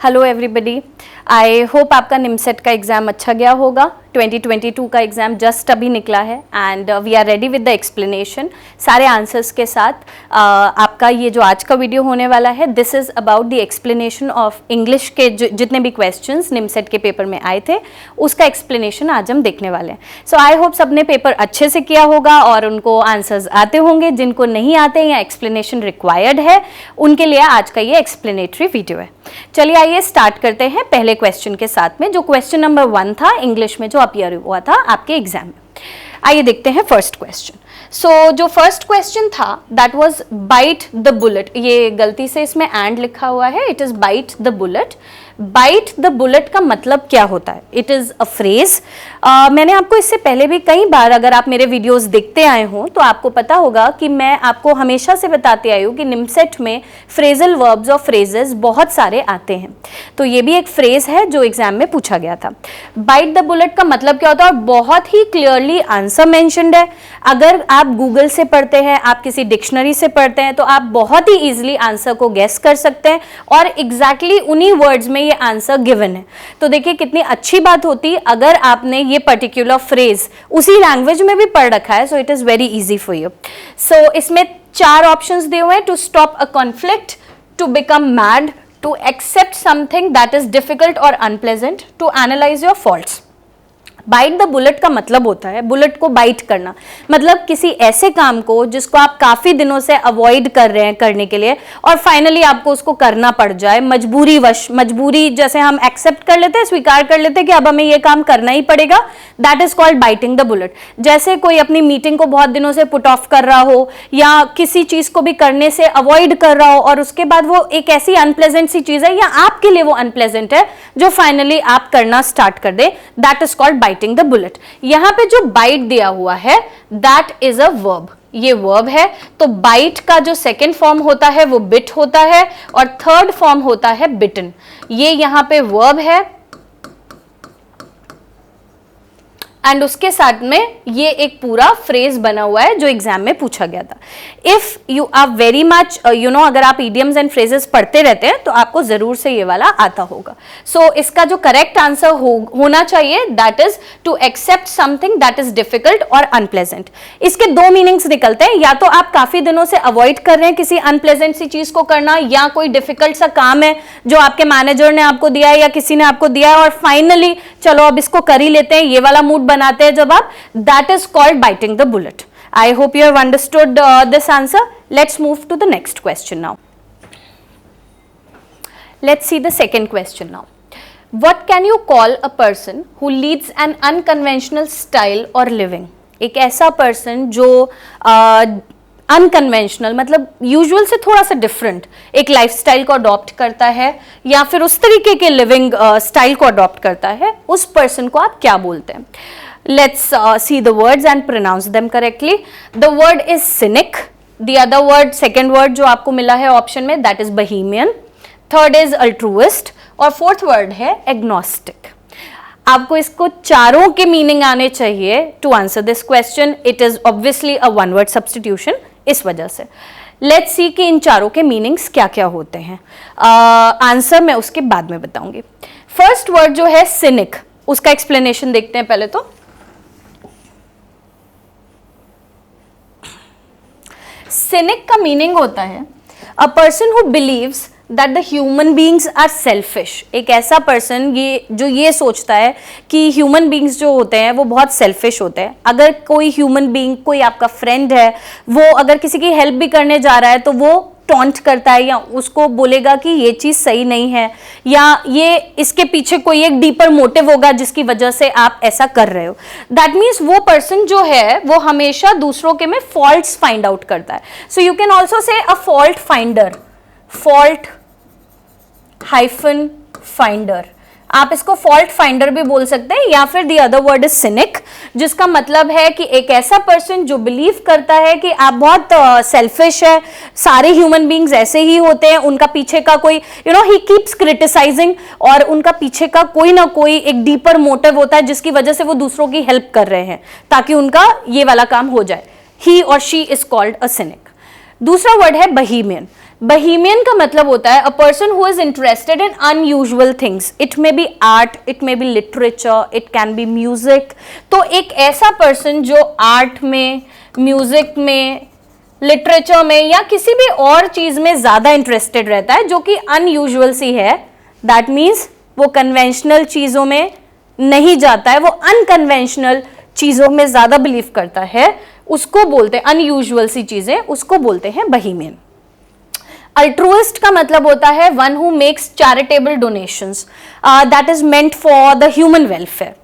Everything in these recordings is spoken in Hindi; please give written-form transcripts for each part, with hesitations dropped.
हेलो एवरीबडी, आई होप आपका निमसेट का एग्ज़ाम अच्छा गया होगा। 2022 का एग्ज़ाम जस्ट अभी निकला है and we are ready with the explanation सारे आंसर्स के साथ। आपका ये जो आज का वीडियो होने वाला है, this is about the explanation of English के जितने भी क्वेश्चंस निमसेट के पेपर में आए थे, उसका एक्सप्लेनेशन आज हम देखने वाले हैं। सो आई होप सबने पेपर अच्छे से किया होगा और उनको आंसर्स आते होंगे। जिनको नहीं आते या एक्सप्लेनेशन रिक्वायर्ड है, उनके लिए आज का ये एक्सप्लेनेटरी वीडियो है। चलिए आइए स्टार्ट करते हैं पहले क्वेश्चन के साथ में, जो क्वेश्चन नंबर 1 था इंग्लिश में, जो अपीयर हुआ था आपके एग्जाम में। आइए देखते हैं फर्स्ट क्वेश्चन। सो जो फर्स्ट क्वेश्चन था that was bite the bullet. ये गलती से इसमें एंड लिखा हुआ है, it is bite the bullet. Bite the bullet का मतलब क्या होता है? It is a phrase. मैंने आपको इससे पहले भी कई बार, अगर आप मेरे वीडियोस देखते आए हों तो आपको पता होगा कि मैं आपको हमेशा से बताते आई हूँ कि निमसेट में फ्रेजल वर्ब्स और फ्रेजेस बहुत सारे आते हैं। तो ये भी एक फ्रेज है जो एग्जाम में पूछा गया था। बाइट द बुलेट का मतलब क्या होता है? और बहुत ही क्लियरली आंसर मेंशन्ड है। अगर आप गूगल से पढ़ते हैं, आप किसी डिक्शनरी से पढ़ते हैं, तो आप बहुत ही ईजिली आंसर को गेस कर सकते हैं और एग्जैक्टली उन्हीं वर्ड्स में ये आंसर गिवन है। तो देखिए कितनी अच्छी बात होती अगर आपने ये पर्टिकुलर फ्रेज उसी लैंग्वेज में भी पढ़ रखा है। So it is very easy for you. So इसमें 4 ऑप्शंस दिए हुए हैं। To stop a conflict, to become mad, to accept something that is difficult और unpleasant, to analyse your faults. Bite the bullet का मतलब होता है बुलेट को बाइट करना, मतलब किसी ऐसे काम को जिसको आप काफी दिनों से अवॉइड कर रहे हैं करने के लिए और फाइनली आपको उसको करना पड़ जाए मजबूरी वश। मजबूरी जैसे हम एक्सेप्ट कर लेते हैं, स्वीकार कर लेते हैं कि अब हमें ये काम करना ही पड़ेगा, that is called biting the bullet. जैसे कोई अपनी मीटिंग को बहुत दिनों से पुट ऑफ कर रहा हो या किसी चीज को भी करने से अवॉइड कर रहा हो और उसके बाद वो एक ऐसी अनप्लेजेंट सी चीज है या आपके लिए वो अनप्लेजेंट है जो फाइनली आप करना स्टार्ट कर दे, that is called biting the bullet. यहां पे जो बाइट दिया हुआ है दैट इज अ वर्ब, ये वर्ब है। तो बाइट का जो सेकेंड फॉर्म होता है वो बिट होता है और थर्ड फॉर्म होता है बिटन। ये यहां पे वर्ब है एंड उसके साथ में ये एक पूरा फ्रेज बना हुआ है जो एग्जाम में पूछा गया था। If you are very much अगर आप इडियम्स एंड फ्रेजेस पढ़ते रहते हैं तो आपको जरूर से ये वाला आता होगा। सो इसका जो करेक्ट आंसर होना चाहिए that is to accept something that is difficult और अनप्लेजेंट। इसके 2 मीनिंग्स निकलते हैं, या तो आप काफी दिनों से अवॉइड कर रहे हैं किसी अनप्लेजेंट सी चीज को करना, या कोई डिफिकल्ट सा काम है जो आपके मैनेजर ने आपको दिया है या किसी ने आपको दिया है और फाइनली चलो अब इसको कर ही लेते हैं, ये वाला मूड बनाते हैं जब आप, that is called biting the bullet. I hope you have understood this answer. Let's move to the next question now. Let's see the second question now. What can you call a person who leads an unconventional style or living? एक ऐसा पर्सन जो अनकन्वेंशनल मतलब यूजुअल से थोड़ा सा डिफरेंट एक लाइफस्टाइल को अडॉप्ट करता है या फिर उस तरीके के लिविंग स्टाइल को अडॉप्ट करता है, उस पर्सन को आप क्या बोलते हैं? Let's see the words and pronounce them correctly. The word is cynic. The other word, second word जो आपको मिला है ऑप्शन में, that is bohemian. Third is altruist और फोर्थ वर्ड है agnostic. आपको इसको चारों के मीनिंग आने चाहिए to answer this question. It is obviously a one word substitution, इस वजह से। लेट्स सी कि इन चारों के मीनिंग्स क्या क्या होते हैं। आंसर मैं उसके बाद में बताऊंगी। फर्स्ट वर्ड जो है सिनिक, उसका एक्सप्लेनेशन देखते हैं पहले तो। सिनिक का मीनिंग होता है a person who believes that the human beings are selfish. एक ऐसा पर्सन ये सोचता है कि ह्यूमन बींग्स जो होते हैं वो बहुत सेल्फिश होते हैं। अगर कोई ह्यूमन बींग, कोई आपका फ्रेंड है, वो अगर किसी की हेल्प भी करने जा रहा है तो वो टॉन्ट करता है या उसको बोलेगा कि ये चीज सही नहीं है या ये इसके पीछे कोई एक डीपर मोटिव होगा जिसकी वजह से आप ऐसा कर रहे हो। दैट मीन्स वो पर्सन जो है वो हमेशा दूसरों के में फॉल्ट्स फाइंड आउट करता है। So you can also say a fault finder, fault hyphen finder, आप इसको फॉल्ट फाइंडर भी बोल सकते हैं, या फिर the other word is scenic, जिसका मतलब है कि एक ऐसा पर्सन जो बिलीव करता है कि आप बहुत सेल्फिश है, सारे ह्यूमन बींग्स ऐसे ही होते हैं, उनका पीछे का कोई ही कीप्स क्रिटिसाइजिंग और उनका पीछे का कोई ना कोई एक डीपर मोटिव होता है जिसकी वजह से वो दूसरों की हेल्प कर रहे हैं ताकि उनका ये वाला काम हो जाए। ही और she is called a scenic. दूसरा वर्ड है बहीमियन। बहीमियन का मतलब होता है a person who is interested in unusual things. It may be art, it may be literature, it can B music. तो एक ऐसा पर्सन जो आर्ट में, म्यूजिक में, लिटरेचर में या किसी भी और चीज में ज्यादा इंटरेस्टेड रहता है जो कि अनयूजुअल सी है, दैट मीन्स वो कन्वेंशनल चीजों में नहीं जाता है, वो अनकन्वेंशनल चीजों में ज्यादा बिलीव करता है, उसको बोलते हैं अनयूजुअल सी चीजें, उसको बोलते हैं बहीमियन. अल्ट्रुइस्ट का मतलब होता है one who makes charitable donations that is meant for the human welfare.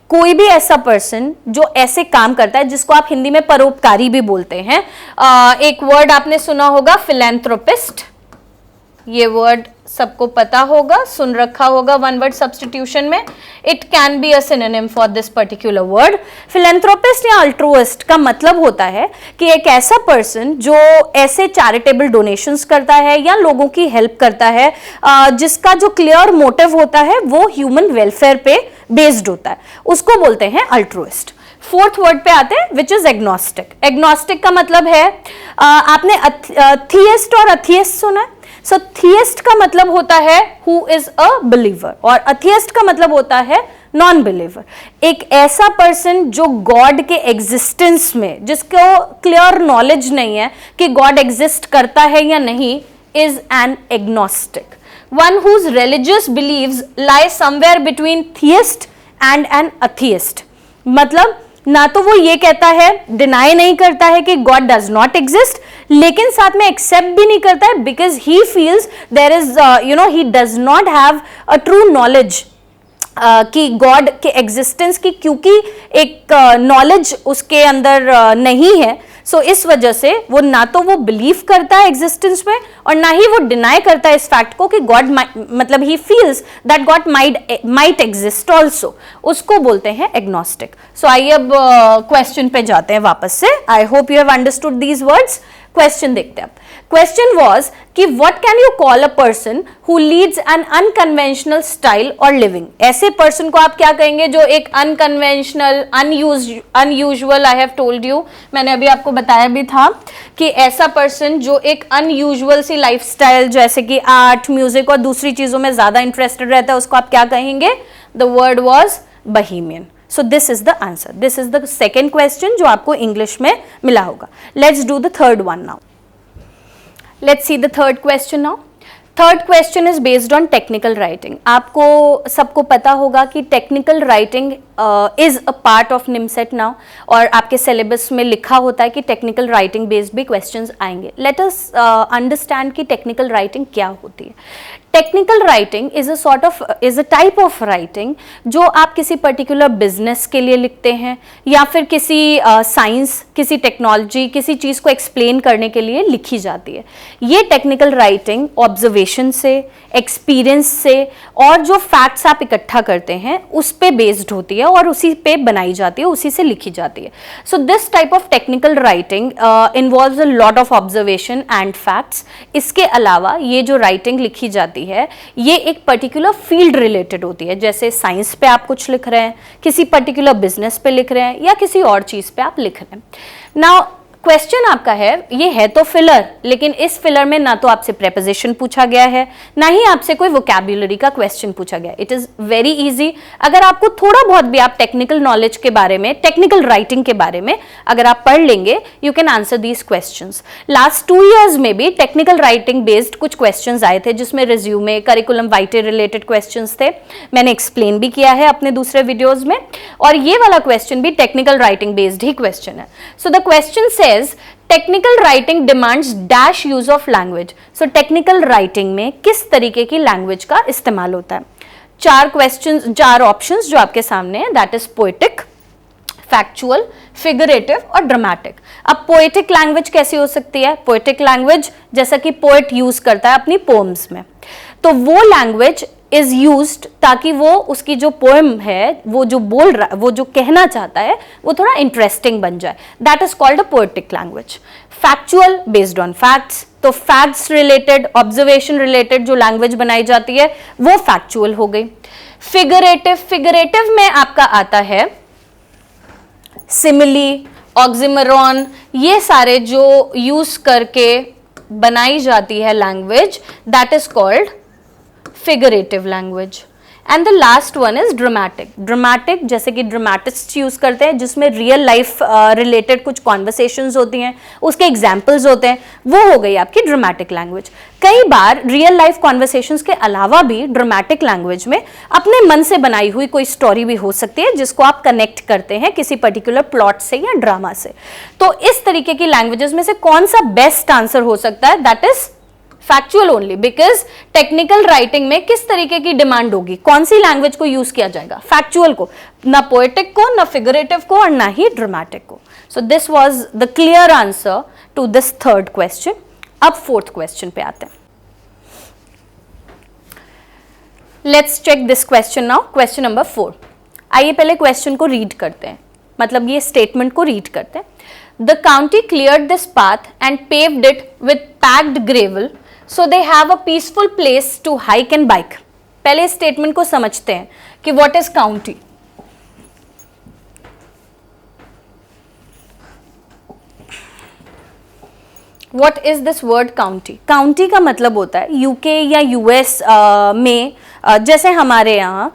कोई भी ऐसा पर्सन जो ऐसे काम करता है जिसको आप हिंदी में परोपकारी भी बोलते हैं. एक वर्ड आपने सुना होगा फिलैंथ्रोपिस्ट. ये वर्ड सबको पता होगा, सुन रखा होगा वन वर्ड सब्स्टिट्यूशन में. It can be a synonym for this particular word. Philanthropist या अल्ट्रुइस्ट का मतलब होता है कि एक ऐसा पर्सन जो ऐसे चैरिटेबल डोनेशंस करता है या लोगों की हेल्प करता है जिसका जो क्लियर मोटिव होता है वो ह्यूमन वेलफेयर पे बेस्ड होता है, उसको बोलते हैं अल्ट्रुइस्ट. फोर्थ वर्ड पे आते हैं विच इज एग्नोस्टिक. एग्नोस्टिक का मतलब है आपने थियस्ट और अथियस्ट सुना है. सो थियस्ट का मतलब होता है हु इज अ बिलीवर और अथियस्ट का मतलब होता है नॉन बिलीवर. एक ऐसा पर्सन जो गॉड के एग्जिस्टेंस में, जिसको क्लियर नॉलेज नहीं है कि गॉड एग्जिस्ट करता है या नहीं, is an agnostic. One whose religious believes lie somewhere between theist and an atheist. मतलब ना तो वो ये कहता है, डिनाई नहीं करता है कि गॉड डज नॉट एग्जिस्ट, लेकिन साथ में एक्सेप्ट भी नहीं करता है because he feels there is he does not have a true knowledge कि गॉड के एग्जिस्टेंस की, क्योंकि एक नॉलेज उसके अंदर नहीं है. सो इस वजह से वो ना तो वो बिलीव करता है एग्जिस्टेंस में और ना ही वो डिनाई करता है इस फैक्ट को कि गॉड, मतलब he feels that God might exist also. उसको बोलते हैं एग्नोस्टिक. सो आइए अब क्वेश्चन पे जाते हैं वापस से. I hope you have understood these words. Question देखते हैं. क्वेश्चन वाज कि what can you call a person who leads an unconventional style और लिविंग. ऐसे पर्सन को आप क्या कहेंगे जो एक unconventional, unusual, I have told you, मैंने अभी आपको बताया भी था कि ऐसा पर्सन जो एक अनयूजुअल सी लाइफस्टाइल जैसे कि आर्ट, म्यूजिक और दूसरी चीजों में ज्यादा इंटरेस्टेड रहता है, उसको आप क्या कहेंगे? The word was bohemian. So this is the answer. This is the second question जो आपको इंग्लिश में मिला होगा. Let's do the third one now. Let's see the third question now. Third question is based on technical writing. आपको सबको पता होगा कि technical writing is a part of NIMCET now और आपके सिलेबस में लिखा होता है कि टेक्निकल राइटिंग बेस्ड भी क्वेश्चंस आएंगे. लेट अस अंडरस्टैंड कि टेक्निकल राइटिंग क्या होती है. Technical writing is a type of writing जो आप किसी पर्टिकुलर बिजनेस के लिए लिखते हैं या फिर किसी साइंस, किसी टेक्नोलॉजी, किसी चीज़ को एक्सप्लेन करने के लिए लिखी जाती है. ये टेक्निकल राइटिंग ऑब्जर्वेशन से, एक्सपीरियंस से और जो फैक्ट्स आप इकट्ठा करते हैं उस पे बेस्ड होती है और उसी पे बनाई जाती है, उसी से लिखी जाती है. So this type of technical writing involves a lot of observation and facts. इसके अलावा ये जो राइटिंग लिखी जाती है ये एक पर्टिकुलर फील्ड रिलेटेड होती है. जैसे साइंस पे आप कुछ लिख रहे हैं, किसी पर्टिकुलर बिजनेस पे लिख रहे हैं या किसी और चीज पे आप लिख रहे हैं. नाउ क्वेश्चन आपका है, ये है तो फिलर, लेकिन इस फिलर में ना तो आपसे प्रेपोजिशन पूछा गया है ना ही आपसे कोई वोकैब्युलरी का क्वेश्चन पूछा गया. It is very easy. अगर आपको थोड़ा बहुत भी आप टेक्निकल नॉलेज के बारे में, टेक्निकल राइटिंग के बारे में अगर आप पढ़ लेंगे, you can answer these questions. Last 2 years में भी टेक्निकल राइटिंग बेस्ड कुछ क्वेश्चंस आए थे जिसमें रिज्यूमे, करिकुलम वाइटे रिलेटेड क्वेश्चंस थे. मैंने एक्सप्लेन भी किया है अपने दूसरे वीडियोज में. और ये वाला क्वेश्चन भी टेक्निकल राइटिंग बेस्ड ही क्वेश्चन है. So the question says technical writing demands dash use of language. So technical writing में किस तरीके की लैंग्वेज का इस्तेमाल होता है? 4 ऑप्शंस जो आपके सामने है, that is poetic, factual, figurative और ड्रामेटिक. अब पोएटिक लैंग्वेज कैसी हो सकती है? पोएटिक लैंग्वेज जैसा कि पोएट यूज करता है अपनी पोएम्स में, तो वो लैंग्वेज इज यूज्ड ताकि वो उसकी जो पोएम है, वो जो बोल रहा, वो जो कहना चाहता है, वो थोड़ा इंटरेस्टिंग बन जाए. That is called a poetic language. Factual, based on facts, तो फैक्ट्स रिलेटेड, ऑब्जर्वेशन रिलेटेड जो लैंग्वेज बनाई जाती है वो फैक्चुअल हो गई. फिगरेटिव, फिगरेटिव में आपका आता है सिमिली, ऑक्सिमोरॉन, ये सारे जो यूज करके बनाई जाती है language, that is called figurative language. And the last one is dramatic. Dramatic जैसे कि ड्रामेटिस्ट यूज करते हैं, जिसमें रियल लाइफ रिलेटेड कुछ कॉन्वर्सेशंस होती हैं, उसके एग्जाम्पल्स होते हैं, वो हो गई आपकी ड्रामेटिक लैंग्वेज। कई बार रियल लाइफ कॉन्वर्सेशंस के अलावा भी ड्रामेटिक लैंग्वेज में अपने मन से बनाई हुई कोई स्टोरी भी हो सकती है, जिसको आप कनेक्ट करते हैं किसी पर्टिकुलर प्लॉट से या ड्रामा से। तो इस तरीके की लैंग्वेजेस में से कौन सा बेस्ट आंसर हो सकता है? That is factual only, because technical writing में किस तरीके की डिमांड होगी, कौन सी लैंग्वेज को यूज किया जाएगा? फैक्चुअल को, ना पोएटिक को, ना फिगरेटिव को, और ना ही ड्रामेटिक को। So this was the clear answer to this third question. अब फोर्थ क्वेश्चन पे आते हैं। Let's check this question now, question number 4। आइए पहले क्वेश्चन को रीड करते हैं, मतलब ये स्टेटमेंट को रीड करते हैं। The county cleared this path and paved it with packed gravel so they have a peaceful place to hike and bike। पहले स्टेटमेंट को समझते हैं कि what is county। What is this word county? County का मतलब होता है यूके या यूएस में जैसे हमारे यहाँ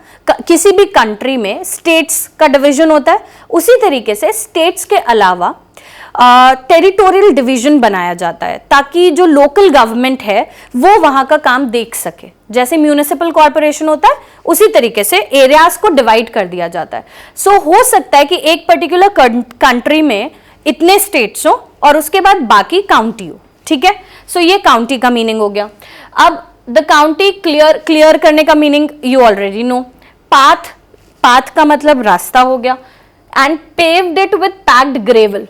किसी भी कंट्री में स्टेट्स का डिवीजन होता है, उसी तरीके से स्टेट्स के अलावा टेरिटोरियल डिवीजन बनाया जाता है, ताकि जो लोकल गवर्नमेंट है वो वहाँ का काम देख सके। जैसे म्यूनिसिपल कॉर्पोरेशन होता है, उसी तरीके से एरियाज को डिवाइड कर दिया जाता है। सो हो सकता है कि एक पर्टिकुलर कंट्री में इतने स्टेट्स हो और उसके बाद बाकी काउंटी हो, ठीक है। सो ये काउंटी का मीनिंग हो गया। अब द काउंटी क्लियर करने का meaning you already know. Path का मतलब रास्ता हो गया। And paved it with packed gravel.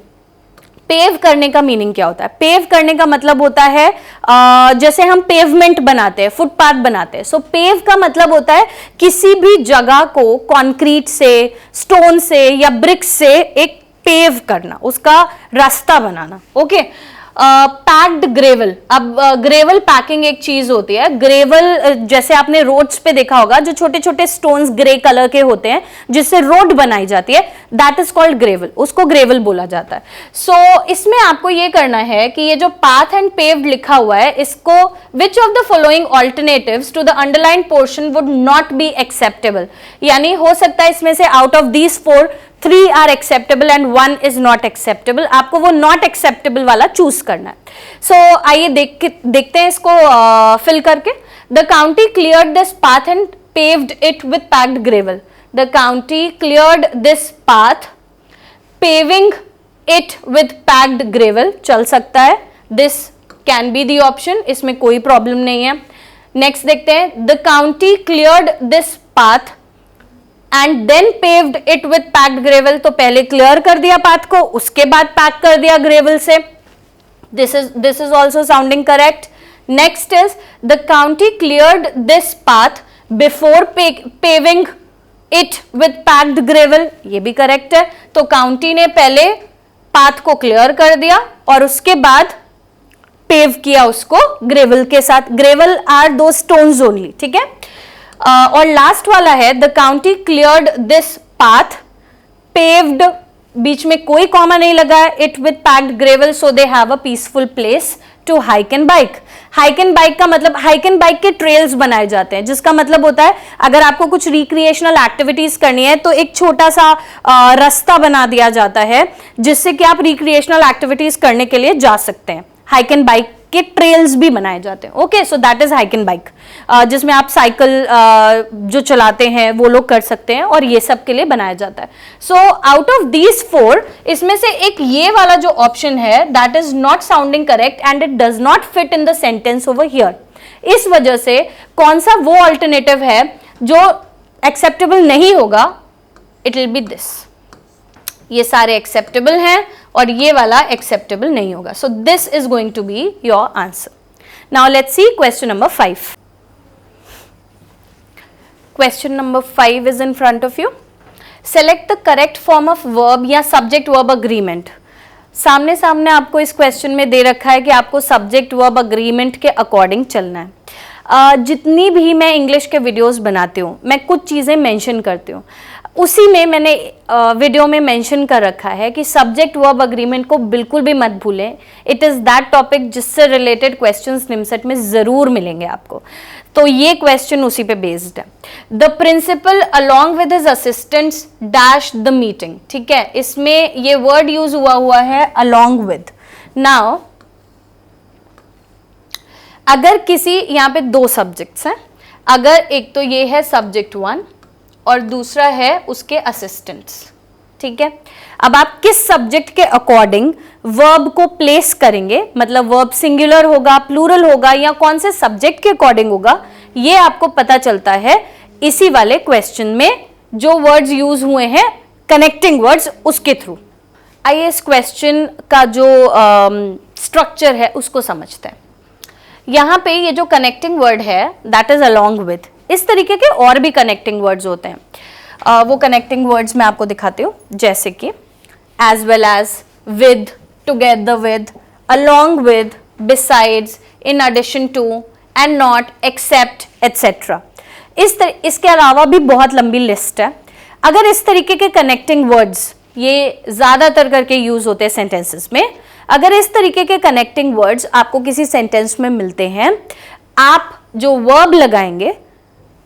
Pave करने का मीनिंग क्या होता है? पेव करने का मतलब होता है जैसे हम पेवमेंट बनाते हैं, फुटपाथ बनाते हैं। सो पेव का मतलब होता है किसी भी जगह को कंक्रीट से, स्टोन से या ब्रिक्स से एक पेव करना, उसका रास्ता बनाना। ओके। Packed gravel. अब ग्रेवल पैकिंग एक चीज होती है। ग्रेवल जैसे आपने रोड्स पे देखा होगा, जो छोटे छोटे स्टोन्स ग्रे कलर के होते हैं जिससे रोड बनाई जाती है, दैट इज कॉल्ड ग्रेवल। उसको ग्रेवल बोला जाता है। सो इसमें आपको ये करना है कि ये जो पाथ एंड पेव्ड लिखा हुआ है, इसको which of the following alternatives to the underline portion would not be acceptable, यानी हो सकता है इसमें से out of these 4 3 are acceptable and 1 is not acceptable. आपको वो नॉट एक्सेप्टेबल वाला चूज करना है। सो आइए देखते हैं इसको फिल करके। The county cleared this path and paved it with packed gravel. The county cleared this path paving it with packed gravel चल सकता है। This can be the option, इसमें कोई प्रॉब्लम नहीं है। नेक्स्ट देखते हैं। The county cleared this path and then paved it with packed gravel. तो पहले क्लियर कर दिया पाथ को, उसके बाद पैक कर दिया ग्रेवल से। This is also sounding correct. Next is the county cleared this path before paving it with packed gravel. ये भी करेक्ट है। तो काउंटी ने पहले पाथ को क्लियर कर दिया और उसके बाद पेव किया उसको ग्रेवल के साथ। ग्रेवल आर दो स्टोन्स ओनली, ठीक है। और लास्ट वाला है the county cleared this path paved, बीच में कोई कॉमा नहीं लगा है, it with packed gravel so they have a peaceful place to hike and bike. Hike and bike का मतलब, हाइक एंड बाइक के ट्रेल्स बनाए जाते हैं, जिसका मतलब होता है अगर आपको कुछ रिक्रिएशनल एक्टिविटीज करनी है तो एक छोटा सा रास्ता बना दिया जाता है जिससे कि आप रिक्रिएशनल एक्टिविटीज करने के लिए जा सकते हैं। हाइक एंड बाइक के ट्रेल्स भी बनाए जाते हैं। Okay, so that is hike and bike, जिसमें आप साइकिल जो चलाते हैं वो लोग कर सकते हैं और ये सब के लिए बनाया जाता है। सो आउट ऑफ दीज 4 इसमें से एक ये वाला जो ऑप्शन है that is not sounding correct and it does not fit in the sentence over here. इस वजह से कौन सा वो ऑल्टरनेटिव है जो एक्सेप्टेबल नहीं होगा? It will B this. ये सारे एक्सेप्टेबल हैं और ये वाला एक्सेप्टेबल नहीं होगा। So this is going to be your answer. Now let's see question number 5। Question number 5 is in front of you. Select the correct form of verb या सब्जेक्ट वर्ब अग्रीमेंट। सामने सामने आपको इस क्वेश्चन में दे रखा है कि आपको सब्जेक्ट वर्ब अग्रीमेंट के अकॉर्डिंग चलना है। जितनी भी मैं इंग्लिश के वीडियोस बनाती हूँ, मैं कुछ चीज़ें मेंशन करती हूँ। उसी में मैंने वीडियो में मेंशन कर रखा है कि सब्जेक्ट वर्ब अग्रीमेंट को बिल्कुल भी मत भूलें। इट इज़ दैट टॉपिक जिससे रिलेटेड क्वेश्चंस निमसेट में ज़रूर मिलेंगे आपको। तो ये क्वेश्चन उसी पे बेस्ड है। The principal along with his assistants dash the meeting, ठीक है, इसमें ये वर्ड यूज हुआ है अलॉन्ग विद। नाउ अगर किसी, यहाँ पे दो सब्जेक्ट्स हैं, अगर एक तो ये है सब्जेक्ट 1 और दूसरा है उसके असिस्टेंट्स, ठीक है। अब आप किस सब्जेक्ट के अकॉर्डिंग वर्ब को प्लेस करेंगे, मतलब वर्ब सिंगुलर होगा, प्लूरल होगा, या कौन से सब्जेक्ट के अकॉर्डिंग होगा, ये आपको पता चलता है इसी वाले क्वेश्चन में जो वर्ड्स यूज हुए हैं कनेक्टिंग वर्ड्स उसके थ्रू। आइए इस क्वेश्चन का जो स्ट्रक्चर है उसको समझते हैं। यहाँ पे ये जो कनेक्टिंग वर्ड है दैट इज अलॉन्ग विद, इस तरीके के और भी कनेक्टिंग वर्ड्स होते हैं। वो कनेक्टिंग वर्ड्स मैं आपको दिखाती हूँ, जैसे कि as well as, with, together with, along with, besides, in addition to, and not, except, etcetera. इसके अलावा भी बहुत लंबी लिस्ट है। अगर इस तरीके के कनेक्टिंग वर्ड्स, ये ज्यादातर करके यूज होते हैं सेंटेंसेस में, अगर इस तरीके के कनेक्टिंग वर्ड्स आपको किसी सेंटेंस में मिलते हैं, आप जो वर्ब लगाएंगे,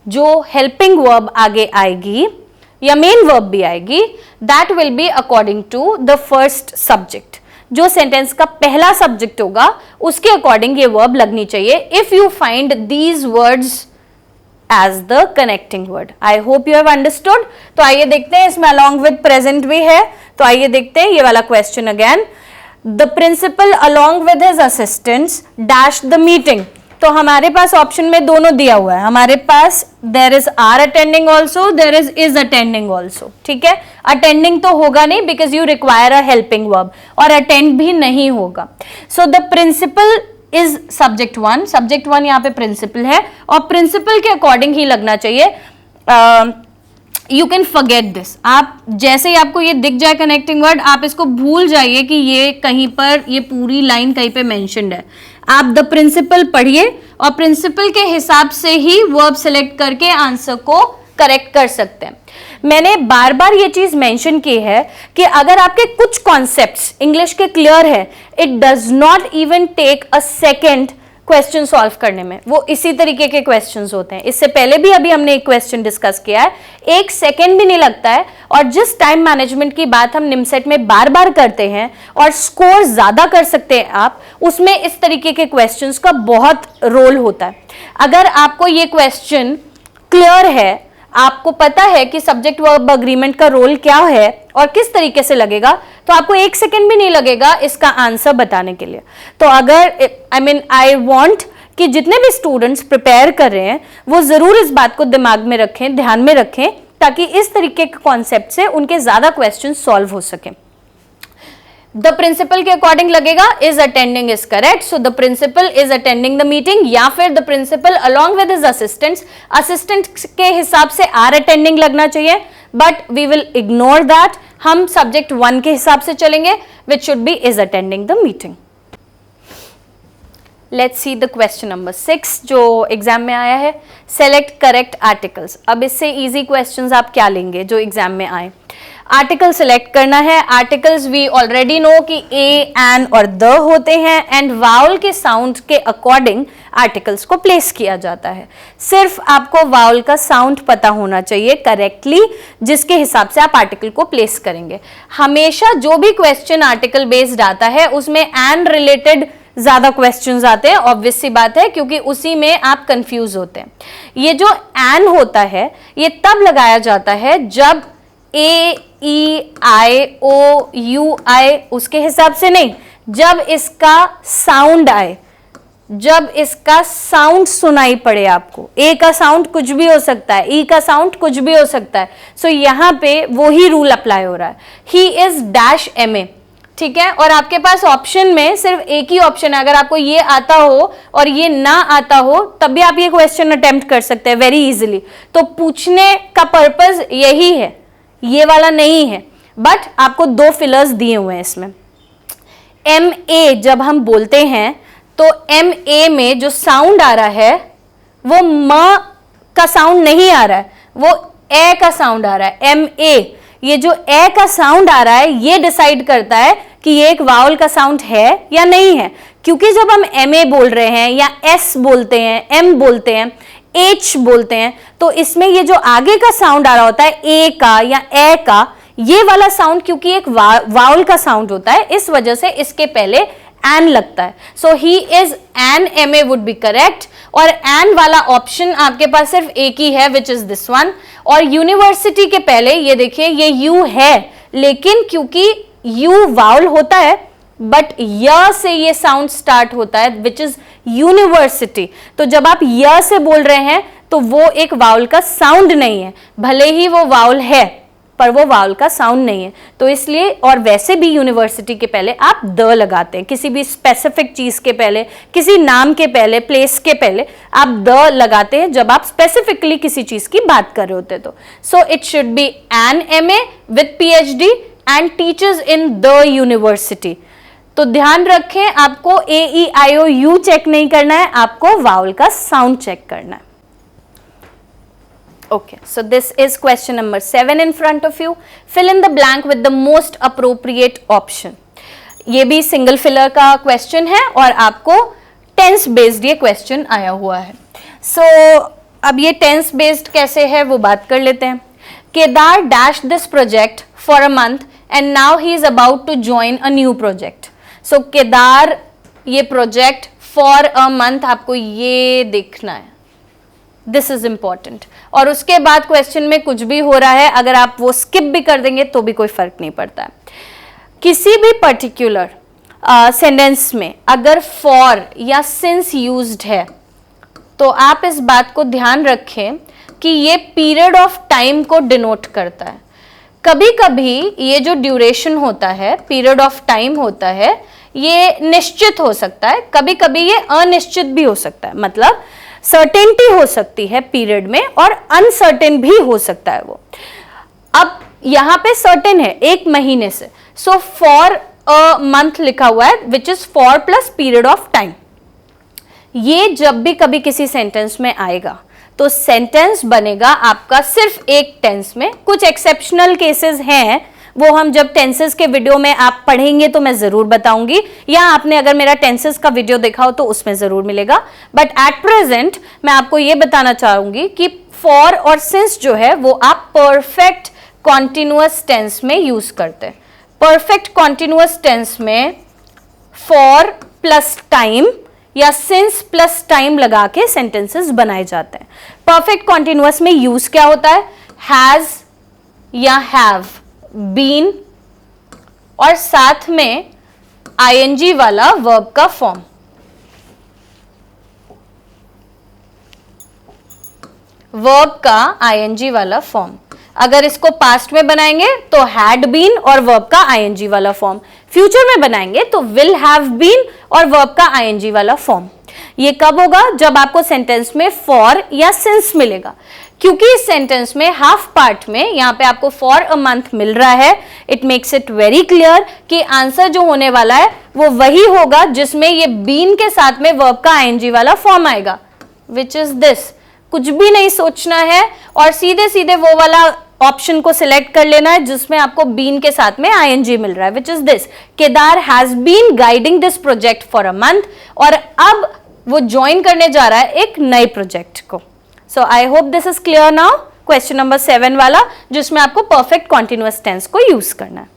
जो हेल्पिंग वर्ब आगे आएगी या मेन वर्ब भी आएगी, that will be according to the first subject. जो सेंटेंस का पहला सब्जेक्ट होगा उसके अकॉर्डिंग ये वर्ब लगनी चाहिए। If you find these words as the connecting word. I hope you have understood. तो आइए देखते हैं, इसमें अलॉन्ग विद प्रेजेंट भी है, तो आइए देखते हैं ये वाला question again. The principal along with his assistants dash the meeting. तो हमारे पास ऑप्शन में दोनों दिया हुआ है, हमारे पास there is are attending also, there is attending also, ठीक है। अटेंडिंग तो होगा नहीं because you require a helping verb, और अटेंड भी नहीं होगा। So the principal is subject 1, subject 1 यहाँ पे प्रिंसिपल है, और प्रिंसिपल के अकॉर्डिंग ही लगना चाहिए। You can forget this. आप जैसे ही आपको ये दिख जाए कनेक्टिंग वर्ड, आप इसको भूल जाइए कि ये कहीं पर, ये पूरी लाइन कहीं पे मेंशन्ड है। आप द प्रिंसिपल पढ़िए और प्रिंसिपल के हिसाब से ही वर्ब सेलेक्ट करके आंसर को करेक्ट कर सकते हैं। मैंने बार बार ये चीज मेंशन की है कि अगर आपके कुछ कॉन्सेप्ट्स इंग्लिश के क्लियर है, it does not even take a second question solve करने में। वो इसी तरीके के क्वेश्चंस होते हैं। इससे पहले भी अभी हमने एक क्वेश्चन डिस्कस किया है, 1 सेकेंड भी नहीं लगता है, और जिस टाइम मैनेजमेंट की बात हम निमसेट में बार बार करते हैं और स्कोर ज्यादा कर सकते हैं आप, उसमें इस तरीके के क्वेश्चंस का बहुत रोल होता है। अगर आपको ये क्वेश्चन क्लियर है, आपको पता है कि सब्जेक्ट वर्ब अग्रीमेंट का रोल क्या है और किस तरीके से लगेगा, तो आपको 1 सेकेंड भी नहीं लगेगा इसका आंसर बताने के लिए। तो अगर आई वांट कि जितने भी स्टूडेंट्स प्रिपेयर कर रहे हैं वो जरूर इस बात को दिमाग में रखें, ध्यान में रखें, ताकि इस तरीके के कॉन्सेप्ट से उनके ज्यादा क्वेश्चन सॉल्व हो सके। द प्रिंसिपल के अकॉर्डिंग लगेगा, is attending is correct, so the principal is attending the meeting, या फिर the principal along with his assistants, assistant के हिसाब से आर अटेंडिंग लगना चाहिए, but we will ignore that. हम सब्जेक्ट 1 के हिसाब से चलेंगे, which should be is attending the meeting. Let's see the question number 6 जो एग्जाम में आया है। Select correct articles. अब इससे इजी क्वेश्चंस आप क्या लेंगे जो एग्जाम में आए। आर्टिकल सेलेक्ट करना है। आर्टिकल्स वी ऑलरेडी नो कि ए, एन और द होते हैं, एंड वाउल के साउंड के अकॉर्डिंग आर्टिकल्स को प्लेस किया जाता है। सिर्फ आपको वाउल का साउंड पता होना चाहिए करेक्टली, जिसके हिसाब से आप आर्टिकल को प्लेस करेंगे। हमेशा जो भी क्वेश्चन आर्टिकल बेस्ड आता है उसमें एन रिलेटेड ज्यादा क्वेश्चंस आते हैं, ऑब्वियस सी बात है, क्योंकि उसी में आप कंफ्यूज होते हैं। ये जो एन होता है ये तब लगाया जाता है जब ए, ई, आई, ओ, यू आए, उसके हिसाब से नहीं, जब इसका साउंड आए, जब इसका साउंड सुनाई पड़े आपको। ए का साउंड कुछ भी हो सकता है, ई का साउंड कुछ भी हो सकता है। सो यहाँ पे वही रूल अप्लाई हो रहा है। He is dash M A, ठीक है। और आपके पास ऑप्शन में सिर्फ एक ही ऑप्शन है। अगर आपको ये आता हो और ये ना आता हो तब भी आप ये क्वेश्चन अटेम्प्ट कर सकते हैं वेरी इजीली। तो पूछने का पर्पस यही है, ये वाला नहीं है। बट आपको 2 फिलर्स दिए हुए हैं इसमें। एम ए जब हम बोलते हैं तो एम ए में जो साउंड आ रहा है वो म का साउंड नहीं आ रहा है, वो ए का साउंड आ रहा है, एम ए, ये जो ए का साउंड आ रहा है ये डिसाइड करता है कि ये एक वावल का साउंड है या नहीं है। क्योंकि जब हम एम ए बोल रहे हैं या एस बोलते हैं, एम बोलते हैं, एच बोलते हैं, तो इसमें ये जो आगे का साउंड आ रहा होता है ए का या ए का, ये वाला साउंड क्योंकि एक वावल का साउंड होता है, इस वजह से इसके पहले एन लगता है। So he is an M A would be correct. और एन वाला ऑप्शन आपके पास सिर्फ एक ही है, विच इज दिस वन। और यूनिवर्सिटी के पहले ये देखिए ये यू है, लेकिन क्योंकि यू वाउल होता है बट य से ये साउंड स्टार्ट होता है, विच इज यूनिवर्सिटी। तो जब आप य से बोल रहे हैं तो वो एक वाउल का साउंड नहीं है, भले ही वो वाउल है पर वो वाउल का साउंड नहीं है। तो इसलिए, और वैसे भी यूनिवर्सिटी के पहले आप द लगाते हैं, किसी भी स्पेसिफिक चीज के पहले, किसी नाम के पहले, प्लेस के पहले आप द लगाते हैं जब आप स्पेसिफिकली किसी चीज की बात कर रहे होते तो। So it should be an MA with PhD and teachers in the university. तो ध्यान रखें, आपको AEIOU चेक नहीं करना है, आपको वाउल का साउंड चेक करना है। Okay, so this is question number 7 in front of you. Fill in the blank with the most appropriate option. ये भी सिंगल फिलर का क्वेश्चन है और आपको टेंस बेस्ड ये क्वेश्चन आया हुआ है। So, अब ये टेंस बेस्ड कैसे है वो बात कर लेते हैं। Kedar dash this project for a month and now he is about to join a new project. So Kedar ये प्रोजेक्ट फॉर अ मंथ, आपको ये देखना है, दिस इज इंपॉर्टेंट। और उसके बाद क्वेश्चन में कुछ भी हो रहा है, अगर आप वो स्किप भी कर देंगे तो भी कोई फर्क नहीं पड़ता है। किसी भी पर्टिकुलर सेंटेंस में अगर फॉर या सिंस यूज्ड है तो आप इस बात को ध्यान रखें कि ये पीरियड ऑफ टाइम को डिनोट करता है। कभी कभी ये जो ड्यूरेशन होता है, पीरियड ऑफ टाइम होता है, ये निश्चित हो सकता है, कभी कभी ये अनिश्चित भी हो सकता है। मतलब सर्टेनिटी हो सकती है पीरियड में और अनसर्टेन भी हो सकता है वो। अब यहां पे सर्टेन है एक महीने से, सो फॉर अ मंथ लिखा हुआ है which is for plus period of time. ये जब भी कभी किसी सेंटेंस में आएगा तो सेंटेंस बनेगा आपका सिर्फ एक टेंस में। कुछ एक्सेप्शनल केसेस हैं, वो हम जब टेंसेस के वीडियो में आप पढ़ेंगे तो मैं जरूर बताऊंगी, या आपने अगर मेरा टेंसेस का वीडियो देखा हो तो उसमें जरूर मिलेगा। बट एट प्रेजेंट मैं आपको ये बताना चाहूंगी कि फॉर और सिंस जो है वो आप परफेक्ट कॉन्टिन्यूअस टेंस में यूज करते हैं। परफेक्ट कॉन्टिन्यूअस टेंस में फॉर प्लस टाइम या सिंस प्लस टाइम लगा के सेंटेंसेस बनाए जाते हैं। परफेक्ट कॉन्टिन्यूअस में यूज क्या होता है, हैज या हैव, बीन और साथ में आईएनजी वाला वर्ब का फॉर्म। वर्ब का आईएनजी वाला फॉर्म। अगर इसको पास्ट में बनाएंगे तो हैड बीन और वर्ब का आईएनजी वाला फॉर्म, फ्यूचर में बनाएंगे तो विल हैव बीन और वर्ब का आईएनजी वाला फॉर्म। ये कब होगा, जब आपको सेंटेंस में फॉर या सिंस मिलेगा। क्योंकि इस सेंटेंस में हाफ पार्ट में यहां पे आपको फॉर अ मंथ मिल रहा है, it makes it very clear कि आंसर जो होने वाला है वो वही होगा जिसमें ये बीन के साथ में वर्ब का आईएनजी वाला फॉर्म आएगा, विच इज दिस। कुछ भी नहीं सोचना है और सीधे सीधे वो वाला ऑप्शन को सिलेक्ट कर लेना है जिसमें आपको बीन के साथ में आईएनजी मिल रहा है, which is this. Kedar has been guiding this project for a month, और अब वो ज्वाइन करने जा रहा है एक नए प्रोजेक्ट को। So I hope this is clear now. Question number 7 वाला, जिसमें आपको परफेक्ट कॉन्टिन्यूअस टेंस को यूज करना है।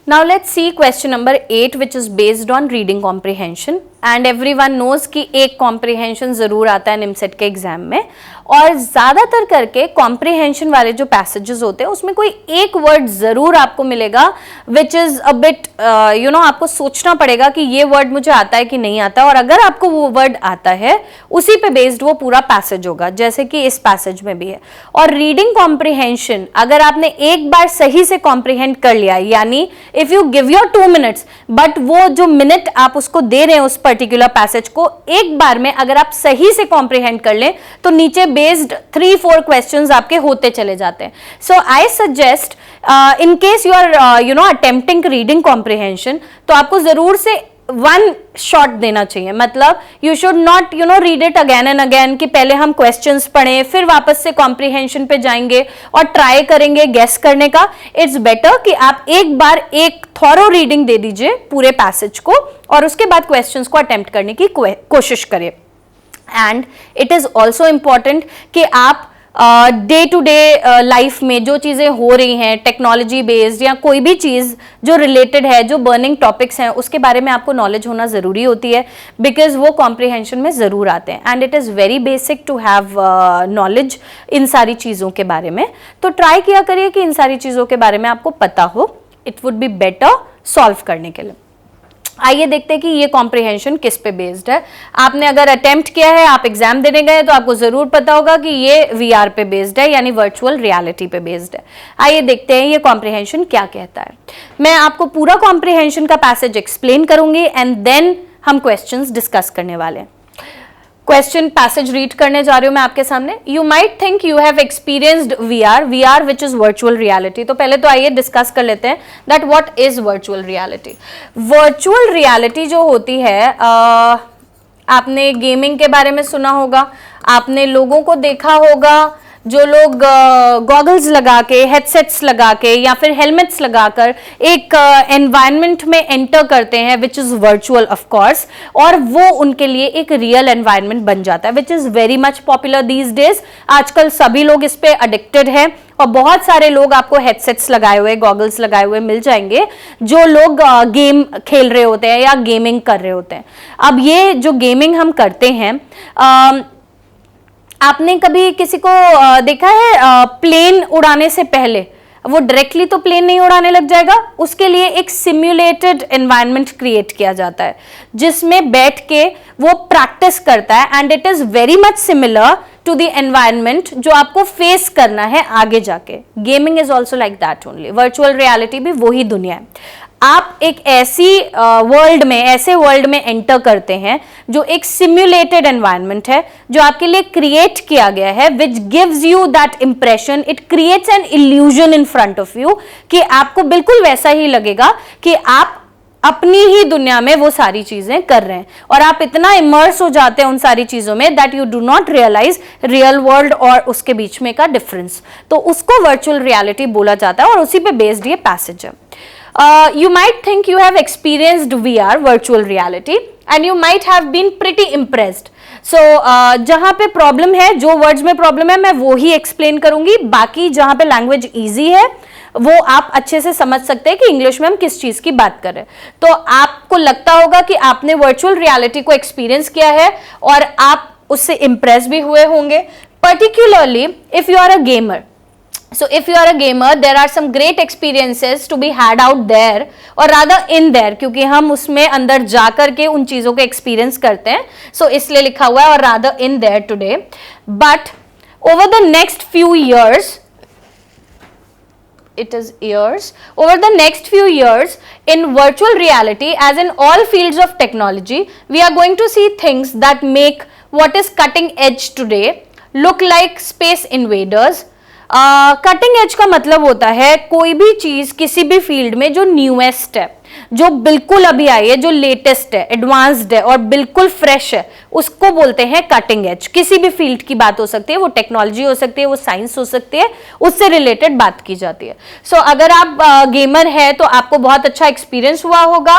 Now let's see question number 8 which is based on reading comprehension and everyone knows कि एक comprehension ज़रूर आता है निमसेट के एग्जाम में, और ज़्यादातर करके comprehension वाले जो passages होते हैं उसमें कोई एक word ज़रूर आपको मिलेगा which is a bit आपको सोचना पड़ेगा कि ये word मुझे आता है कि नहीं आता, और अगर आपको वो word आता है उसी पे based वो पूरा passage होगा, जैसे कि इस passage में भी है। और reading comprehension अगर आपने एक बार सही से comprehend कर लिया, यानी if you give your 2 minutes but वो जो मिनट आप उसको दे रहे हैं उस पर्टिकुलर पैसेज को एक बार में अगर आप सही से कॉम्प्रिहेंड कर लें तो नीचे बेस्ड 3-4 क्वेश्चंस आपके होते चले जाते हैं। So I suggest in case you are attempting reading comprehension, तो आपको जरूर से वन शॉट देना चाहिए, मतलब you should not read it again and again कि पहले हम क्वेश्चंस पढ़ें फिर वापस से कॉम्प्रिहेंशन पे जाएंगे और ट्राई करेंगे गेस करने का। इट्स बेटर कि आप एक बार एक थॉरो रीडिंग दे दीजिए पूरे पैसेज को और उसके बाद क्वेश्चंस को अटेम्प्ट करने की कोशिश करिए। And it is also important कि आप डे टू डे लाइफ में जो चीज़ें हो रही हैं टेक्नोलॉजी बेस्ड या कोई भी चीज़ जो रिलेटेड है, जो बर्निंग टॉपिक्स हैं, उसके बारे में आपको नॉलेज होना ज़रूरी होती है, बिकॉज वो कॉम्प्रिहेंशन में ज़रूर आते हैं and it is very basic to have knowledge in सारी चीज़ों के बारे में। तो ट्राई किया करिए कि इन सारी चीज़ों के बारे में आपको पता हो, it would be better solve करने के लिए। आइए देखते हैं कि ये कॉम्प्रिहेंशन किस पे बेस्ड है। आपने अगर अटेम्प्ट किया है, आप एग्जाम देने गए तो आपको जरूर पता होगा कि ये वीआर पे बेस्ड है, यानी वर्चुअल रियलिटी पे बेस्ड है। आइए देखते हैं ये कॉम्प्रिहेंशन क्या कहता है। मैं आपको पूरा कॉम्प्रिहेंशन का पैसेज एक्सप्लेन करूंगी एंड देन हम क्वेश्चंस डिस्कस करने वाले हैं। क्वेश्चन पैसेज रीड करने जा रही हूं मैं आपके सामने। You might think you have experienced VR which is virtual reality. तो पहले तो आइए डिस्कस कर लेते हैं that what is virtual reality. Virtual reality जो होती है, आपने गेमिंग के बारे में सुना होगा, आपने लोगों को देखा होगा जो लोग गॉगल्स लगा के, हेडसेट्स लगा के या फिर हेलमेट्स लगाकर एक एनवायरनमेंट में एंटर करते हैं which is virtual of course, और वो उनके लिए एक रियल एनवायरनमेंट बन जाता है which is very much popular these days. आजकल सभी लोग इस पे अडिक्टेड हैं और बहुत सारे लोग आपको हेडसेट्स लगाए हुए, गॉगल्स लगाए हुए मिल जाएंगे जो लोग गेम खेल रहे होते हैं या गेमिंग कर रहे होते हैं। अब ये जो गेमिंग हम करते हैं, आपने कभी किसी को देखा है प्लेन उड़ाने से पहले वो डायरेक्टली तो प्लेन नहीं उड़ाने लग जाएगा, उसके लिए एक सिम्युलेटेड एनवायरनमेंट क्रिएट किया जाता है जिसमें बैठ के वो प्रैक्टिस करता है and it is very much similar to the environment जो आपको फेस करना है आगे जाके। Gaming is also like that only. Virtual reality भी वही दुनिया है। आप एक ऐसे वर्ल्ड में एंटर करते हैं जो एक सिम्युलेटेड एनवायरनमेंट है, जो आपके लिए क्रिएट किया गया है, which gives you that impression, it creates an illusion in front of you कि आपको बिल्कुल वैसा ही लगेगा कि आप अपनी ही दुनिया में वो सारी चीजें कर रहे हैं और आप इतना इमर्स हो जाते हैं उन सारी चीजों में that you do not realize real world और उसके बीच में का डिफरेंस। तो उसको वर्चुअल रियलिटी बोला जाता है और उसी पे बेस्ड ये पैसेज है। You might think you have experienced VR, virtual reality, and you might have been pretty impressed. So, जहाँ पे प्रॉब्लम है, जो वर्ड्स में प्रॉब्लम है, मैं वो ही एक्सप्लेन करूंगी। बाकी जहाँ पे लैंग्वेज इजी है वो आप अच्छे से समझ सकते हैं कि इंग्लिश में हम किस चीज की बात कर रहे हैं। तो आपको लगता होगा कि आपने वर्चुअल रियलिटी को एक्सपीरियंस किया है और आप उससे इम्प्रेस भी हुए होंगे, particularly if you are a gamer. So if you are a gamer, there are some great experiences to be had out there, or rather in there, क्योंकि हम उसमें अंदर जाकर के उन चीजों को एक्सपीरियंस करते हैं, so इसलिए लिखा हुआ है और rather in there today. But over the next few years, it is years, over the next few years in virtual reality, as in all fields of technology, we are going to see things that make what is cutting edge today look like space invaders. Cutting edge का मतलब होता है कोई भी चीज किसी भी फील्ड में जो न्यूएस्ट है, जो बिल्कुल अभी आई है, जो लेटेस्ट है, एडवांस्ड है और बिल्कुल फ्रेश है, उसको बोलते हैं कटिंग एज। किसी भी फील्ड की बात हो सकती है, वो टेक्नोलॉजी हो सकती है, वो साइंस हो सकती है, उससे रिलेटेड बात की जाती है। सो अगर आप गेमर है तो आपको बहुत अच्छा एक्सपीरियंस हुआ होगा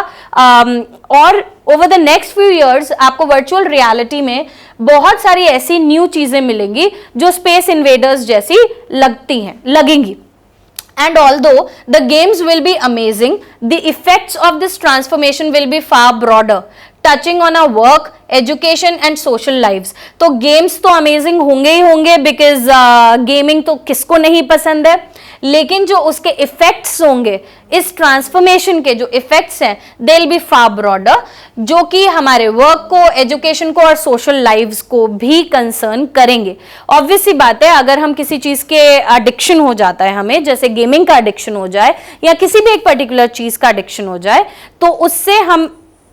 और over the next few years आपको वर्चुअल रियलिटी में बहुत सारी ऐसी न्यू चीजें मिलेंगी जो स्पेस इन्वेडर्स जैसी लगेंगी। And although the games will be amazing, the effects of this transformation will be far broader, touching on our work, education and social lives. तो games तो amazing होंगे ही होंगे because gaming तो किसको नहीं पसंद है, लेकिन जो उसके इफेक्ट्स होंगे, इस ट्रांसफॉर्मेशन के जो इफेक्ट्स हैं, they will be far broader, जो कि हमारे वर्क को, एजुकेशन को और सोशल लाइव्स को भी कंसर्न करेंगे। ऑब्वियसली बात है, अगर हम किसी चीज के एडिक्शन हो जाता है हमें, जैसे गेमिंग का एडिक्शन हो जाए या किसी भी एक पर्टिकुलर चीज का एडिक्शन हो जाए, तो उससे हम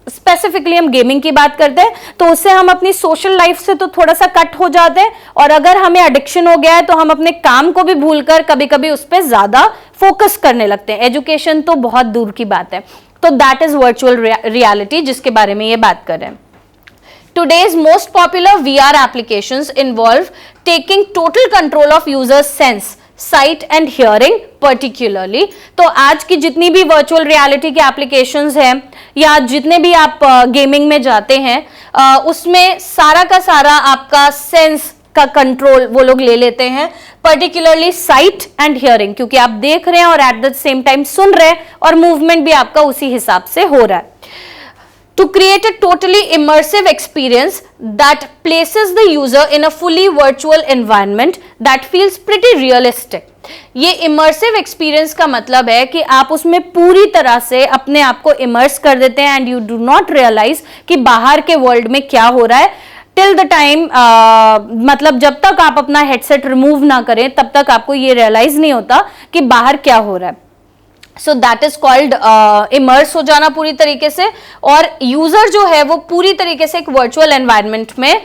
स्पेसिफिकली हम गेमिंग की बात करते हैं तो उससे हम अपनी सोशल लाइफ से तो थोड़ा सा कट हो जाते हैं, और अगर हमें एडिक्शन हो गया है तो हम अपने काम को भी भूलकर कभी कभी उस पर ज्यादा फोकस करने लगते हैं। एजुकेशन तो बहुत दूर की बात है। तो दैट इज वर्चुअल रियलिटी जिसके बारे में ये बात कर रहे हैं. Today's most popular VR applications involve taking total control of user's sense, sight and hearing particularly. तो आज की जितनी भी वर्चुअल रियलिटी की एप्लीकेशंस हैं या जितने भी आप गेमिंग में जाते हैं उसमें सारा का सारा आपका सेंस का कंट्रोल वो लोग ले लेते हैं, पर्टिकुलरली साइट एंड हियरिंग, क्योंकि आप देख रहे हैं और एट द सेम टाइम सुन रहे हैं और मूवमेंट भी आपका उसी हिसाब से हो रहा है. To create a totally immersive experience that places the user in a fully virtual environment that feels pretty realistic. ये immersive experience का मतलब है कि आप उसमें पूरी तरह से अपने आप को immerse कर देते हैं and you do not realize कि बाहर के world में क्या हो रहा है till the time मतलब जब तक आप अपना headset remove ना करें तब तक आपको ये realize नहीं होता कि बाहर क्या हो रहा है. So that is called immerse हो जाना पूरी तरीके से, और यूजर जो है वो पूरी तरीके से एक वर्चुअल एनवायरनमेंट में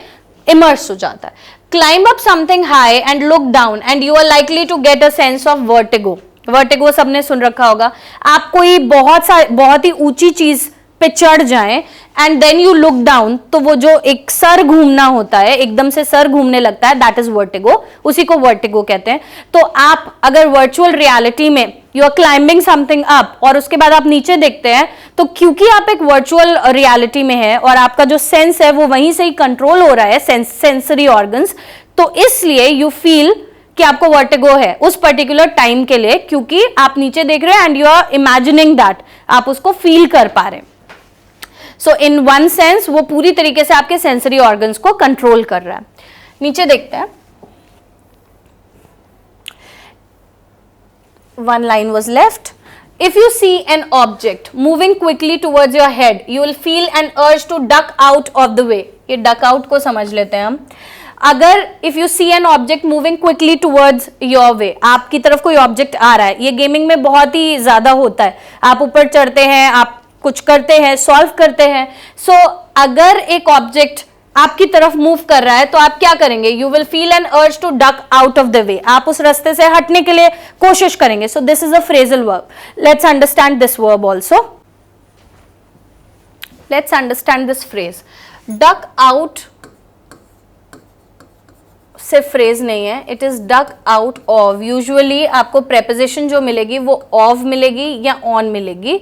इमर्स हो जाता है. Climb up something high and look down and you are likely to get a sense of vertigo. Vertigo सबने सुन रखा होगा. आप कोई बहुत ही ऊंची चीज पे चढ़ जाएं and then you look down, तो वो जो एक सर घूमना होता है, एकदम से सर घूमने लगता है, दैट इज वर्टिगो. उसी को वर्टिगो कहते हैं. तो आप अगर वर्चुअल रियलिटी में you are climbing something up और उसके बाद आप नीचे देखते हैं, तो क्योंकि आप एक वर्चुअल रियलिटी में है और आपका जो सेंस है वो वहीं से ही कंट्रोल हो रहा है, सेंसरी ऑर्गन्स, तो इसलिए यू फील कि आपको वर्टिगो है उस पर्टिकुलर टाइम के लिए, क्योंकि आप नीचे देख रहे हैं and you are imagining that, आप उसको फील कर पा रहे हैं. सो इन वन सेंस वो पूरी तरीके से आपके सेंसरी ऑर्गन्स को कंट्रोल कर रहा है. नीचे देखते हैं. One line was left. If you see an object moving quickly towards your head, you will feel an urge to duck out of the way. ये duck out को समझ लेते हैं हम. अगर if you see an object moving quickly towards your way, आपकी तरफ कोई ऑब्जेक्ट आ रहा है, ये गेमिंग में बहुत ही ज्यादा होता है. आप ऊपर चढ़ते हैं, आप कुछ करते हैं, सॉल्व करते हैं. सो अगर एक ऑब्जेक्ट आपकी तरफ मूव कर रहा है तो आप क्या करेंगे? You will feel an urge to duck out of the way. आप उस रास्ते से हटने के लिए कोशिश करेंगे. So this is a phrasal verb. Let's understand this verb also. Let's understand this phrase. Duck out सिर्फ फ्रेज नहीं है, it is duck out of. Usually आपको प्रेपोजिशन जो मिलेगी वो ऑफ मिलेगी या ऑन मिलेगी.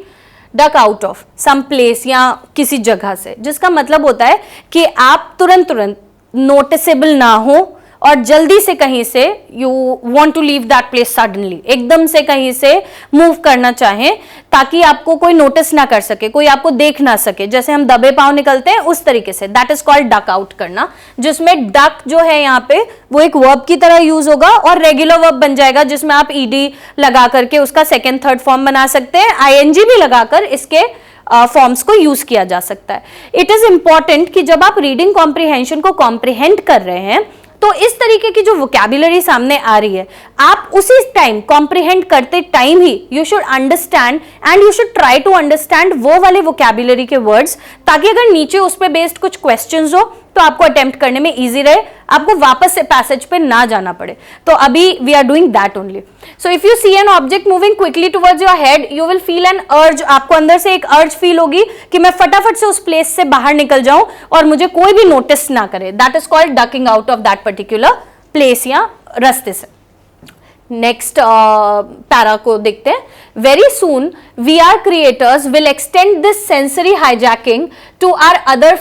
Duck out of some place या किसी जगह से, जिसका मतलब होता है कि आप तुरंत नोटिसेबल ना हो और जल्दी से कहीं से you want to leave that place suddenly, एकदम से कहीं से मूव करना चाहें ताकि आपको कोई नोटिस ना कर सके, कोई आपको देख ना सके. जैसे हम दबे पांव निकलते हैं उस तरीके से, that is called duck out करना. जिसमें डक जो है यहाँ पे वो एक वर्ब की तरह यूज होगा और रेगुलर वर्ब बन जाएगा, जिसमें आप ईडी लगा करके उसका सेकेंड थर्ड फॉर्म बना सकते हैं. आईएनजी भी लगाकर इसके फॉर्म्स को यूज किया जा सकता है. इट इज इंपॉर्टेंट कि जब आप रीडिंग कॉम्प्रिहेंशन को कॉम्प्रिहेंड कर रहे हैं तो इस तरीके की जो वोकैबुलरी सामने आ रही है, आप उसी टाइम कॉम्प्रिहेंड करते टाइम ही you should understand and you should try to understand वो वाले वोकैबुलरी के वर्ड्स, ताकि अगर नीचे उस पे बेस्ड कुछ क्वेश्चंस हो तो आपको अटेम्प्ट करने में इजी रहे, आपको वापस से पैसेज पे ना जाना पड़े. तो अभी we are doing that only. So if you see an object moving quickly towards your head, you will feel an urge. आपको अंदर से एक अर्ज फील होगी कि मैं फटाफट से उस प्लेस से बाहर निकल जाऊं और मुझे कोई भी नोटिस ना करे. That is called ducking out of that particular place या रास्ते से. नेक्स्ट पैरा को देखते हैं. Very soon VR creators will extend this sensory hijacking to our other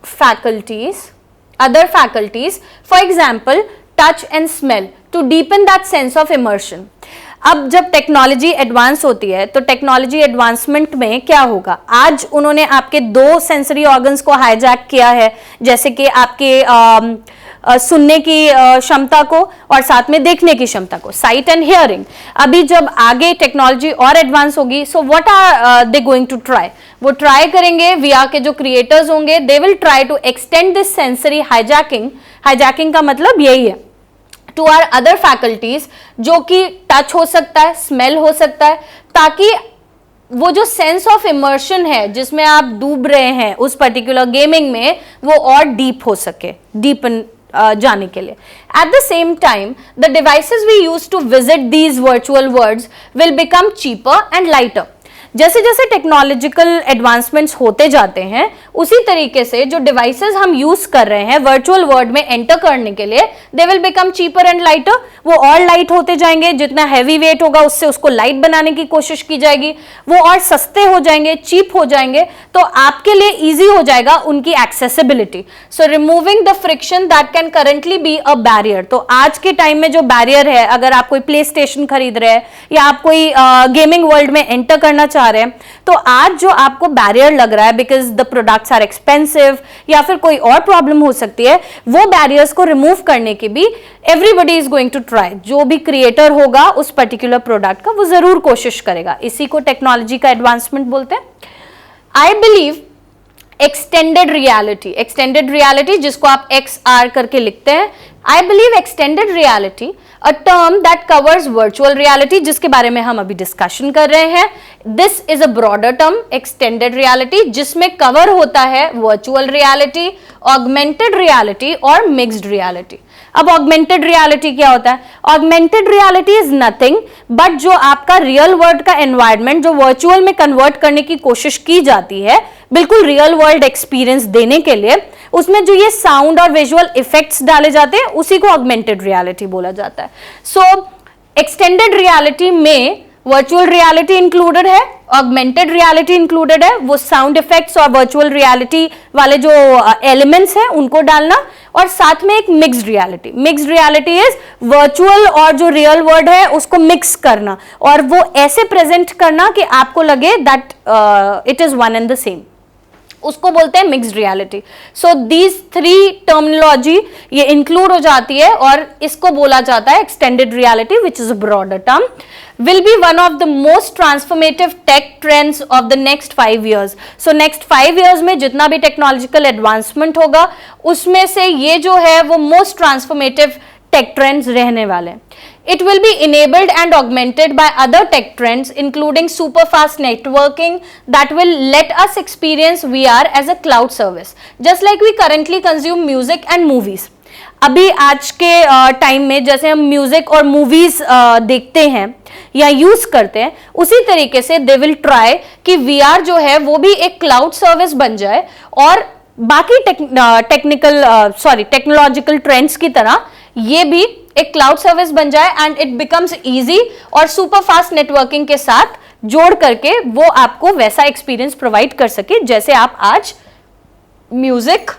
faculties, for example touch and smell, to deepen that sense of immersion. अब जब टेक्नोलॉजी एडवांस होती है तो टेक्नोलॉजी एडवांसमेंट में क्या होगा, आज उन्होंने आपके दो सेंसरी ऑर्गन्स को हाईजैक किया है, जैसे कि आपके सुनने की क्षमता को और साथ में देखने की क्षमता को, साइट एंड हियरिंग. अभी जब आगे टेक्नोलॉजी और एडवांस होगी, so what are they going to try? वो ट्राई करेंगे, VR के जो क्रिएटर्स होंगे, they will try to extend this sensory hijacking. Hijacking का मतलब यही है, टू आवर अदर फैकल्टीज, जो कि टच हो सकता है, स्मेल हो सकता है, ताकि वो जो सेंस ऑफ इमर्शन है जिसमें आप डूब रहे हैं उस पर्टिकुलर गेमिंग में, वो और डीप हो सके, डीपन जाने के लिए. At the same time the devices we use to visit these virtual worlds will become cheaper and lighter. जैसे जैसे टेक्नोलॉजिकल एडवांसमेंट्स होते जाते हैं उसी तरीके से जो डिवाइसेस हम यूज कर रहे हैं वर्चुअल वर्ल्ड में एंटर करने के लिए, they will become cheaper and lighter. वो और लाइट होते जाएंगे, जितना हैवी वेट होगा उससे उसको लाइट बनाने की कोशिश की जाएगी, वो और सस्ते हो जाएंगे, चीप हो जाएंगे, तो आपके लिए इजी हो जाएगा उनकी accessibility. So removing the friction that can currently be a barrier. तो आज के टाइम में जो बैरियर है, अगर आप कोई प्ले स्टेशन खरीद रहे हैं या आप कोई गेमिंग वर्ल्ड में एंटर करना चाह रहे हैं, तो आज जो आपको बैरियर लग रहा है because the products are expensive या फिर कोई और प्रॉब्लम हो सकती है, वो बैरियर्स को रिमूव करने की भी everybody is going to try. जो भी क्रिएटर होगा उस पर्टिकुलर प्रोडक्ट का, वो जरूर कोशिश करेगा। इसी को टेक्नोलॉजी का एडवांसमेंट बोलते हैं। आई बिलीव एक्सटेंडेड रियलिटी जिसको आप XR करके लिखते हैं, I believe extended reality a term that covers virtual reality, जिसके बारे में हम अभी डिस्कशन कर रहे हैं। This is a broader term, extended reality, जिसमें कवर होता है वर्चुअल रियलिटी, ऑगमेंटेड रियलिटी और मिक्स्ड रियलिटी। अब ऑगमेंटेड रियलिटी क्या होता है? Augmented reality is nothing but जो आपका रियल वर्ल्ड का एनवायरनमेंट जो वर्चुअल में कन्वर्ट करने की कोशिश की जाती है, बिल्कुल रियल वर्ल्ड एक्सपीरियंस देने के लिए, उसमें जो ये साउंड और विजुअल इफेक्ट्स डाले जाते हैं, उसी को ऑगमेंटेड रियलिटी बोला जाता है। सो एक्सटेंडेड रियलिटी में वर्चुअल रियलिटी इंक्लूडेड है, ऑगमेंटेड रियलिटी इंक्लूडेड है, वो साउंड इफेक्ट्स और वर्चुअल रियलिटी वाले जो एलिमेंट्स हैं उनको डालना, और साथ में एक मिक्स्ड रियलिटी इज वर्चुअल और जो रियल वर्ल्ड है उसको मिक्स करना और वो ऐसे प्रेजेंट करना कि आपको लगे that it is one and the same, उसको बोलते हैं mixed reality. So these 3 terminology ये इंक्लूड हो जाती है और इसको बोला जाता है extended reality, which is a broader term, will be one of the most transformative tech trends of the next 5 years. So next 5 years में जितना भी टेक्नोलॉजिकल एडवांसमेंट होगा उसमें से ये जो है वो मोस्ट ट्रांसफॉर्मेटिव टेक ट्रेंड्स रहने वाले हैं। It will be enabled and augmented by other tech trends including super fast networking that will let us experience VR as a cloud service just like we currently consume music and movies. अभी आज के टाइम में जैसे हम म्यूजिक और मूवीज देखते हैं या यूज करते हैं, उसी तरीके से दे विल ट्राई कि VR जो है वो भी एक क्लाउड सर्विस बन जाए और बाकी टेक्नोलॉजिकल ट्रेंड्स की तरह ये भी एक क्लाउड सर्विस बन जाए एंड इट बिकम्स इजी और सुपर फास्ट नेटवर्किंग के साथ जोड़ करके वो आपको वैसा एक्सपीरियंस प्रोवाइड कर सके जैसे आप आज म्यूजिक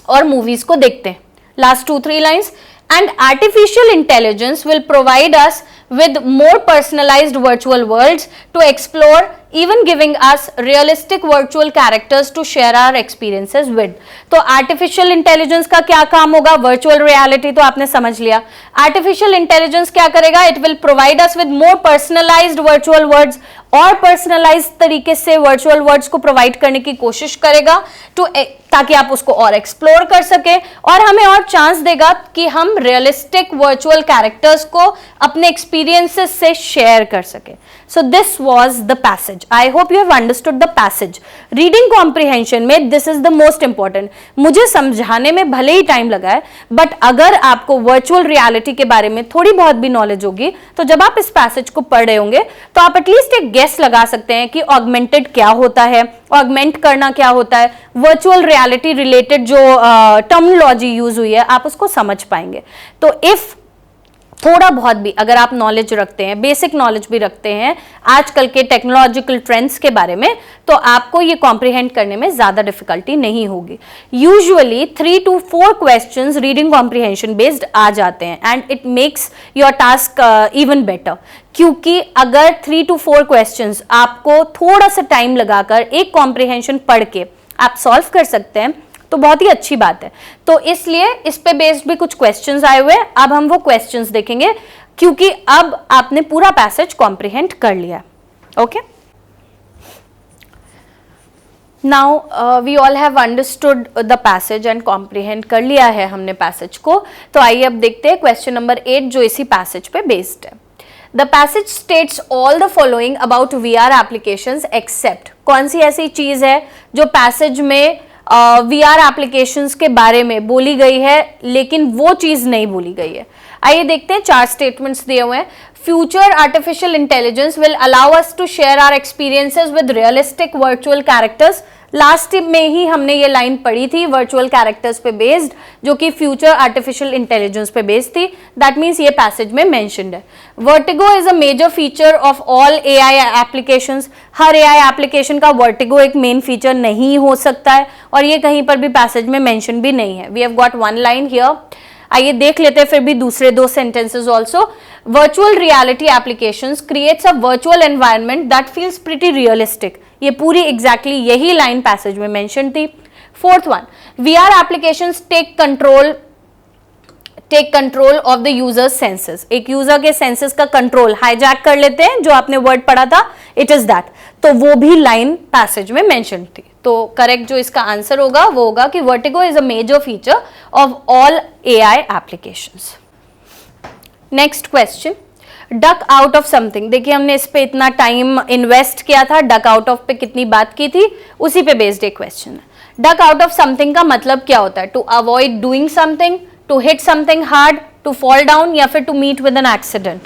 और मूवीज को देखते हैं। Last 2-3 lines. And artificial intelligence will provide us with more personalized virtual worlds to explore, even giving us realistic virtual characters to share our experiences with. तो artificial intelligence का क्या काम होगा? Virtual reality तो आपने समझ लिया। Artificial intelligence क्या करेगा? It will provide us with more personalized virtual worlds, और पर्सनलाइज तरीके से वर्चुअल वर्ड्स को प्रोवाइड करने की कोशिश करेगा ताकि आप उसको और एक्सप्लोर कर सके और हमें और चांस देगा कि हम रियलिस्टिक वर्चुअल कैरेक्टर्स को अपने एक्सपीरियंसेस से शेयर कर सके। So this was the passage. I hope you have understood the passage. Reading comprehension में this is the most important. मुझे समझाने में भले ही टाइम लगा है बट अगर आपको वर्चुअल रियलिटी के बारे में थोड़ी बहुत भी नॉलेज होगी तो जब आप इस पैसेज को पढ़ रहे होंगे तो आप एटलीस्ट एक गेस लगा सकते हैं कि ऑगमेंटेड क्या होता है, ऑगमेंट करना क्या होता है, वर्चुअल रियलिटी रिलेटेड जो टर्मिनोलॉजी यूज हुई है आप उसको समझ पाएंगे। तो इफ थोड़ा बहुत भी अगर आप नॉलेज रखते हैं, बेसिक नॉलेज भी रखते हैं आजकल के टेक्नोलॉजिकल ट्रेंड्स के बारे में, तो आपको ये कॉम्प्रिहेंड करने में ज्यादा डिफिकल्टी नहीं होगी। Usually 3 to 4 questions reading comprehension based आ जाते हैं and it makes your task even better, क्योंकि अगर 3 to 4 क्वेश्चंस आपको थोड़ा सा टाइम लगाकर एक कॉम्प्रिहेंशन पढ़ के आप सॉल्व कर सकते हैं तो बहुत ही अच्छी बात है। तो इसलिए इस पे बेस्ड भी कुछ क्वेश्चंस आए हुए हैं, अब हम वो क्वेश्चंस देखेंगे क्योंकि अब आपने पूरा पैसेज कॉम्प्रिहेंड कर लिया। Okay, now we all have understood the passage and comprehend कर लिया है हमने पैसेज को। तो आइए अब देखते हैं क्वेश्चन नंबर 8 जो इसी पैसेज पे बेस्ड है। The passage states all the following about VR applications except, कौन सी ऐसी चीज है जो पैसेज में VR एप्लीकेशंस के बारे में बोली गई है लेकिन वो चीज नहीं बोली गई है। आइए देखते हैं, 4 स्टेटमेंट्स दिए हुए हैं। Future artificial intelligence will allow us to share our experiences with realistic virtual characters. Last में ही हमने ये लाइन पढ़ी थी वर्चुअल कैरेक्टर्स पे बेस्ड, जो कि फ्यूचर आर्टिफिशियल इंटेलिजेंस पे बेस्ड थी। दैट मीन्स ये पैसेज में मेंशन्ड है। Vertigo is a major feature of all AI applications. हर एआई एप्लीकेशन का वर्टिगो एक मेन फीचर नहीं हो सकता है, और ये कहीं पर भी पैसेज में मेंशन भी नहीं है। We have got one line here. आइए देख लेते हैं फिर भी दूसरे 2 sentences also. Virtual reality applications creates a virtual environment that feels pretty realistic. ये पूरी एग्जैक्टली यही लाइन पैसेज में मेंशन थी। 4th one, VR applications take control of the users senses. एक यूजर के सेंसेस का कंट्रोल हाईजैक कर लेते हैं, जो आपने वर्ड पढ़ा था, इट इज दैट। तो वो भी लाइन पैसेज में मेंशन थी। तो करेक्ट जो इसका आंसर होगा वो होगा कि vertigo is a major feature of all AI applications. Next question, duck out of something. देखिए हमने इस पे इतना टाइम इन्वेस्ट किया था, डक आउट ऑफ पे कितनी बात की थी, उसी पे बेस्ड एक क्वेश्चन है। डक आउट ऑफ समथिंग का मतलब क्या होता है? To avoid doing something, to hit something hard, to fall down, या फिर to meet with an accident.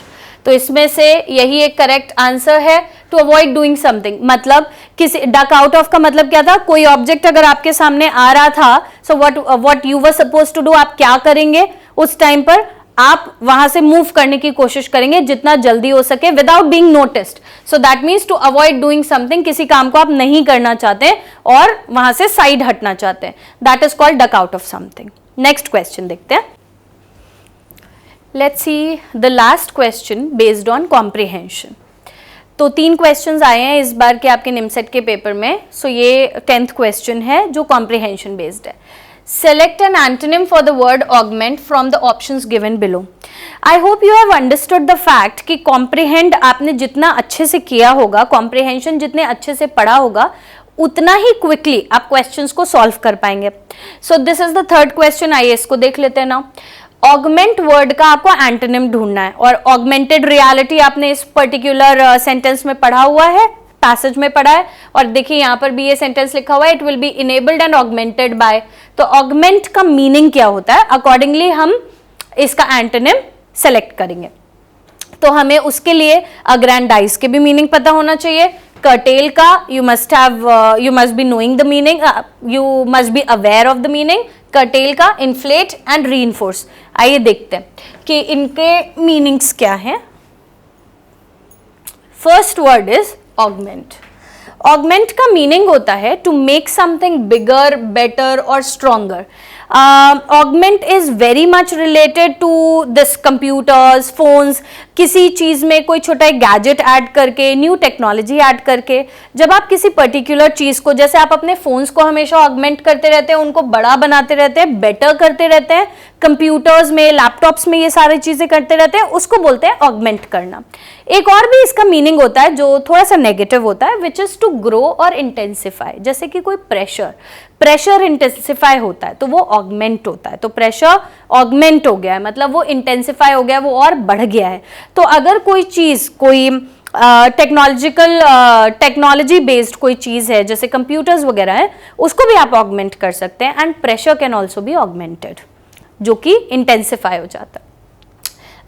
तो इसमें से यही एक करेक्ट आंसर है, टू अवॉइड डूइंग समथिंग। मतलब किसी, डक आउट ऑफ का मतलब क्या था? कोई ऑब्जेक्ट अगर आपके सामने आ रहा था, so what you were suppose to do, आप क्या करेंगे उस टाइम पर? आप वहां से मूव करने की कोशिश करेंगे जितना जल्दी हो सके without being noticed. So that means to avoid doing something, किसी काम को आप नहीं करना चाहते और वहां से साइड हटना चाहते हैं, that is called duck out of something. Next question देखते हैं। Let's see the last question based on comprehension. तो 3 क्वेश्चंस आए हैं इस बार के आपके निमसेट के पेपर में। सो ये 10th क्वेश्चन है जो कॉम्प्रिहेंशन बेस्ड है। Select an antonym for the word augment from the options given below. I hope you have understood the fact कि comprehend आपने जितना अच्छे से किया होगा, comprehension जितने अच्छे से पढ़ा होगा, उतना ही क्विकली आप क्वेश्चंस को सॉल्व कर पाएंगे। सो this is the 3rd question. आइए इसको देख लेते हैं ना। ऑगमेंट वर्ड का आपको एंटोनिम ढूंढना है, और ऑगमेंटेड रियलिटी आपने इस पर्टिकुलर सेंटेंस में पढ़ा हुआ है, पैसेज में पढ़ा है। और देखिए यहाँ पर भी ये सेंटेंस लिखा हुआ है, it will be enabled and augmented by. तो ऑगमेंट का मीनिंग क्या होता है, अकॉर्डिंगली हम इसका एंटोनिम सेलेक्ट करेंगे। तो हमें उसके लिए अग्रैंडाइज के भी मीनिंग पता होना चाहिए। कर्टेल का you must be knowing the meaning, you must be aware of the meaning. Curtail का इन्फ्लेट एंड रीइंफोर्स। आइए देखते हैं कि इनके मीनिंग्स क्या हैं। First word is augment. Augment का मीनिंग होता है to make something bigger, better और stronger. Augment is very much related to this computers, phones. किसी चीज में कोई छोटा एक गैजेट ऐड करके, न्यू टेक्नोलॉजी ऐड करके, जब आप किसी पर्टिकुलर चीज को, जैसे आप अपने फोन्स को हमेशा ऑगमेंट करते रहते हैं, उनको बड़ा बनाते रहते हैं, बेटर करते रहते हैं, कंप्यूटर्स में, लैपटॉप्स में ये सारी चीजें करते रहते हैं, उसको बोलते हैं ऑगमेंट करना। एक और भी इसका मीनिंग होता है जो थोड़ा सा नेगेटिव होता है, विच इज टू ग्रो और इंटेंसिफाई। जैसे कि कोई प्रेशर इंटेंसिफाई होता है तो वो ऑगमेंट होता है। तो प्रेशर ऑगमेंट हो गया है, मतलब वो इंटेंसिफाई हो गया है, वो और बढ़ गया है। तो अगर कोई चीज, कोई टेक्नोलॉजी बेस्ड कोई चीज है, जैसे कंप्यूटर्स वगैरह है, उसको भी आप ऑगमेंट कर सकते हैं। And pressure can also be augmented, जो कि इंटेंसिफाई हो जाता है।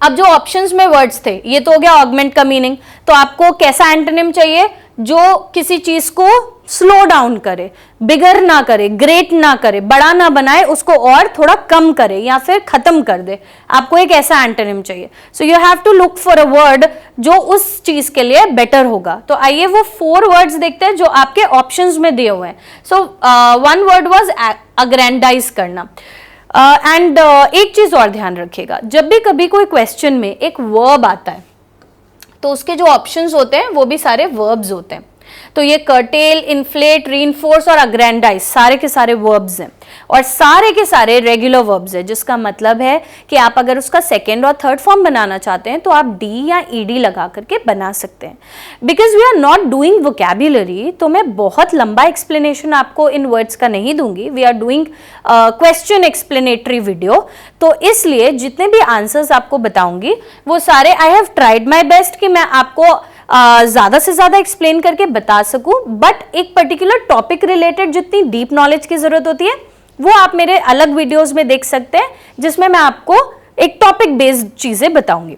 अब जो ऑप्शंस में वर्ड्स थे, ये तो हो गया ऑगमेंट का मीनिंग। तो आपको कैसा एंटोनिम चाहिए? जो किसी चीज को स्लो डाउन करे, बिगर ना करे, ग्रेट ना करे, बड़ा ना बनाए, उसको और थोड़ा कम करे या फिर खत्म कर दे। आपको एक ऐसा एंटोनिम चाहिए। So you have to look for a word जो उस चीज के लिए बेटर होगा। तो आइए वो 4 वर्ड्स देखते हैं जो आपके ऑप्शंस में दिए हुए हैं। सो 1 वर्ड वाज अग्रैंडाइज करना। एंड एक चीज और ध्यान रखिएगा, जब भी कभी कोई क्वेश्चन में एक वर्ब आता है तो उसके जो ऑप्शंस होते हैं वो भी सारे वर्ब्स होते हैं। तो ये कर्टेल, इन्फ्लेट, रीइंफोर्स और अग्रैंडाइज सारे के सारे वर्ब्स हैं, और सारे के सारे रेगुलर वर्ब्स हैं, जिसका मतलब है कि आप अगर उसका 2nd और 3rd फॉर्म बनाना चाहते हैं तो आप डी या ईडी लगा करके बना सकते हैं। Because we are not doing vocabulary, तो मैं बहुत लंबा एक्सप्लेनेशन आपको इन वर्ड्स का नहीं दूंगी। We are doing question explanatory video, तो इसलिए जितने भी आंसर्स आपको बताऊंगी वो सारे I have tried my best कि मैं आपको ज्यादा से ज्यादा एक्सप्लेन करके बता सकूं। बट एक पर्टिकुलर टॉपिक रिलेटेड जितनी डीप नॉलेज की जरूरत होती है वो आप मेरे अलग वीडियोस में देख सकते हैं, जिसमें मैं आपको एक टॉपिक बेस्ड चीजें बताऊंगी।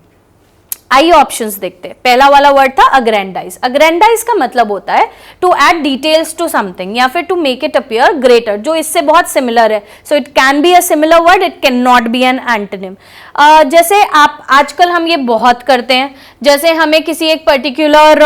आइए ऑप्शंस देखते हैं। पहला वाला वर्ड था अग्रेंडाइज। अग्रेंडाइज का मतलब होता है to add details to something या फिर to make it appear greater, जो इससे बहुत सिमिलर है। So it can be a similar word, it can not be an antonym. जैसे आप आजकल हम ये बहुत करते हैं, जैसे हमें किसी एक पर्टिकुलर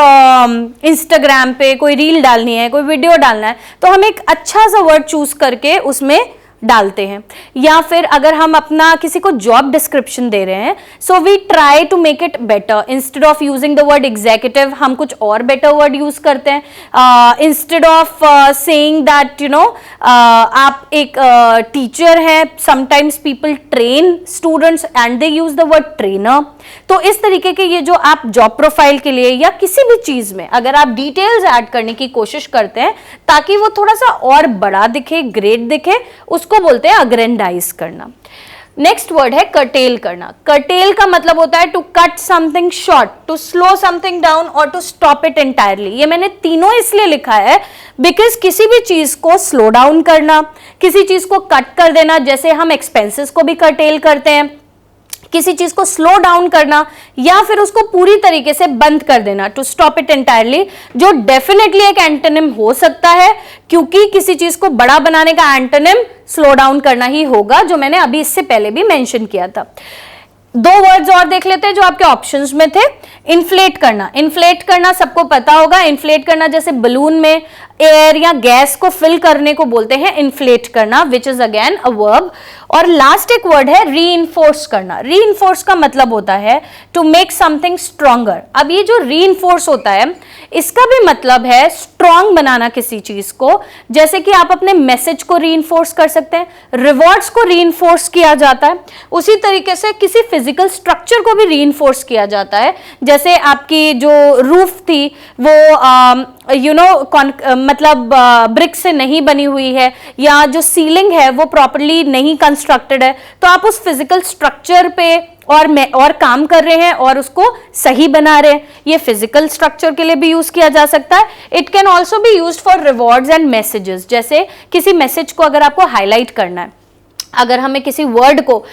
इंस्टाग्राम पे कोई रील डालनी है, कोई वीडियो डालना है, तो हम एक अच्छा सा वर्ड चूज करके उसमें डालते हैं। या फिर अगर हम अपना किसी को जॉब डिस्क्रिप्शन दे रहे हैं, so we try to make it better. Instead of using the word executive हम कुछ और बेटर वर्ड यूज करते हैं। Instead of saying that you know आप एक टीचर हैं, sometimes people train students and they use the word trainer. तो इस तरीके के ये जो आप जॉब प्रोफाइल के लिए या किसी भी चीज में अगर आप डिटेल्स ऐड करने की कोशिश करते हैं ताकि वो थोड़ा सा और बड़ा दिखे, ग्रेट दिखे, उसको बोलते हैं अग्रेंडाइज करना। नेक्स्ट वर्ड है कर्टेल करना। कर्टेल का मतलब होता है to cut something short, to slow something down और टू स्टॉप इट एंटायरली। ये मैंने तीनों इसलिए लिखा है बिकॉज किसी भी चीज को स्लो डाउन करना, किसी चीज को कट कर देना, जैसे हम एक्सपेंसेस को भी कर्टेल करते हैं, किसी चीज को स्लो डाउन करना या फिर उसको पूरी तरीके से बंद कर देना, टू स्टॉप इट एंटायरली, जो डेफिनेटली एक एंटोनिम हो सकता है, क्योंकि किसी चीज को बड़ा बनाने का एंटोनिम स्लो डाउन करना ही होगा, जो मैंने अभी इससे पहले भी मेंशन किया था। दो वर्ड्स और देख लेते हैं जो आपके ऑप्शंस में थे। इन्फ्लेट करना। इन्फ्लेट करना सबको पता होगा। इन्फ्लेट करना जैसे बलून में एयर या गैस को फिल करने को बोलते हैं इन्फ्लेट करना, which is again a verb. और लास्ट एक वर्ड है रीइंफोर्स करना। रीइंफोर्स का मतलब होता है टू मेक समथिंग स्ट्रॉन्गर। अब ये जो रीइंफोर्स होता है इसका भी मतलब है स्ट्रॉन्ग बनाना किसी चीज को, जैसे कि आप अपने मैसेज को रीइंफोर्स कर सकते हैं, रिवॉर्ड्स को रीइंफोर्स किया जाता है, उसी तरीके से किसी फिजिकल स्ट्रक्चर को भी रीइंफोर्स किया जाता है। जैसे आपकी जो रूफ थी वो मतलब ब्रिक से नहीं बनी हुई है, या जो सीलिंग है वो प्रॉपर्ली नहीं कंस्ट्रक्टेड है, तो आप उस फिजिकल स्ट्रक्चर पे और काम कर रहे हैं और उसको सही बना रहे हैं। ये फिजिकल स्ट्रक्चर के लिए भी यूज किया जा सकता है। It can also be used for rewards and messages. जैसे किसी मैसेज को अगर आपको हाईलाइट करना है, अगर हमें किसी वर्ड को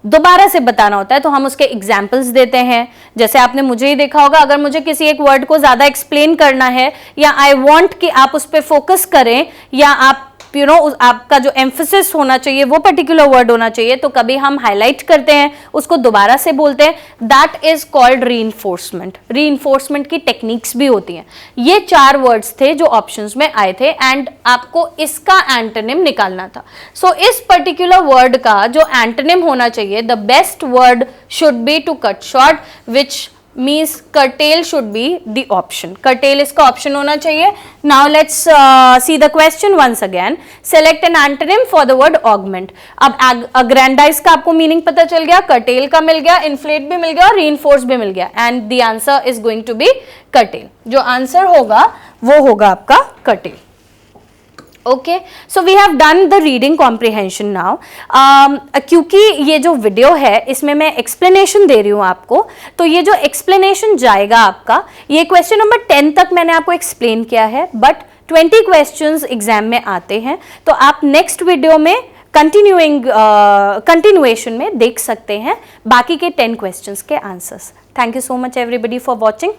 दोबारा से बताना होता है तो हम उसके एग्जाम्पल्स देते हैं। जैसे आपने मुझे ही देखा होगा, अगर मुझे किसी एक वर्ड को ज्यादा एक्सप्लेन करना है या आई वांट कि आप उस पर फोकस करें, या आप आपका जो एम्फेसिस होना चाहिए वो पर्टिकुलर वर्ड होना चाहिए, तो कभी हम हाईलाइट करते हैं, उसको दोबारा से बोलते हैं। That is called reinforcement. Reinforcement की टेक्निक्स भी होती हैं। ये 4 वर्ड्स थे जो ऑप्शंस में आए थे एंड आपको इसका एंटोनिम निकालना था। सो इस पर्टिकुलर वर्ड का जो एंटोनिम होना चाहिए, the best word should be to cut short, which means curtail should be the option. Curtail इसका option होना चाहिए. Now let's see the question once again. Select an antonym for the word augment. अब aggrandize का आपको meaning पता चल गया, curtail का मिल गया, inflate भी मिल गया और reinforce भी मिल गया, and the answer is going to be curtail. जो answer होगा वो होगा आपका curtail. Okay, so we have done the reading comprehension now. क्योंकि ये जो वीडियो है इसमें मैं एक्सप्लेनेशन दे रही हूँ आपको, तो ये जो एक्सप्लेनेशन जाएगा आपका, ये क्वेश्चन नंबर 10 तक मैंने आपको एक्सप्लेन किया है, बट 20 क्वेश्चंस एग्जाम में आते हैं, तो आप नेक्स्ट वीडियो में कंटिन्यूएशन में देख सकते हैं बाकी के 10 क्वेश्चंस के answers. Thank you so much everybody for watching.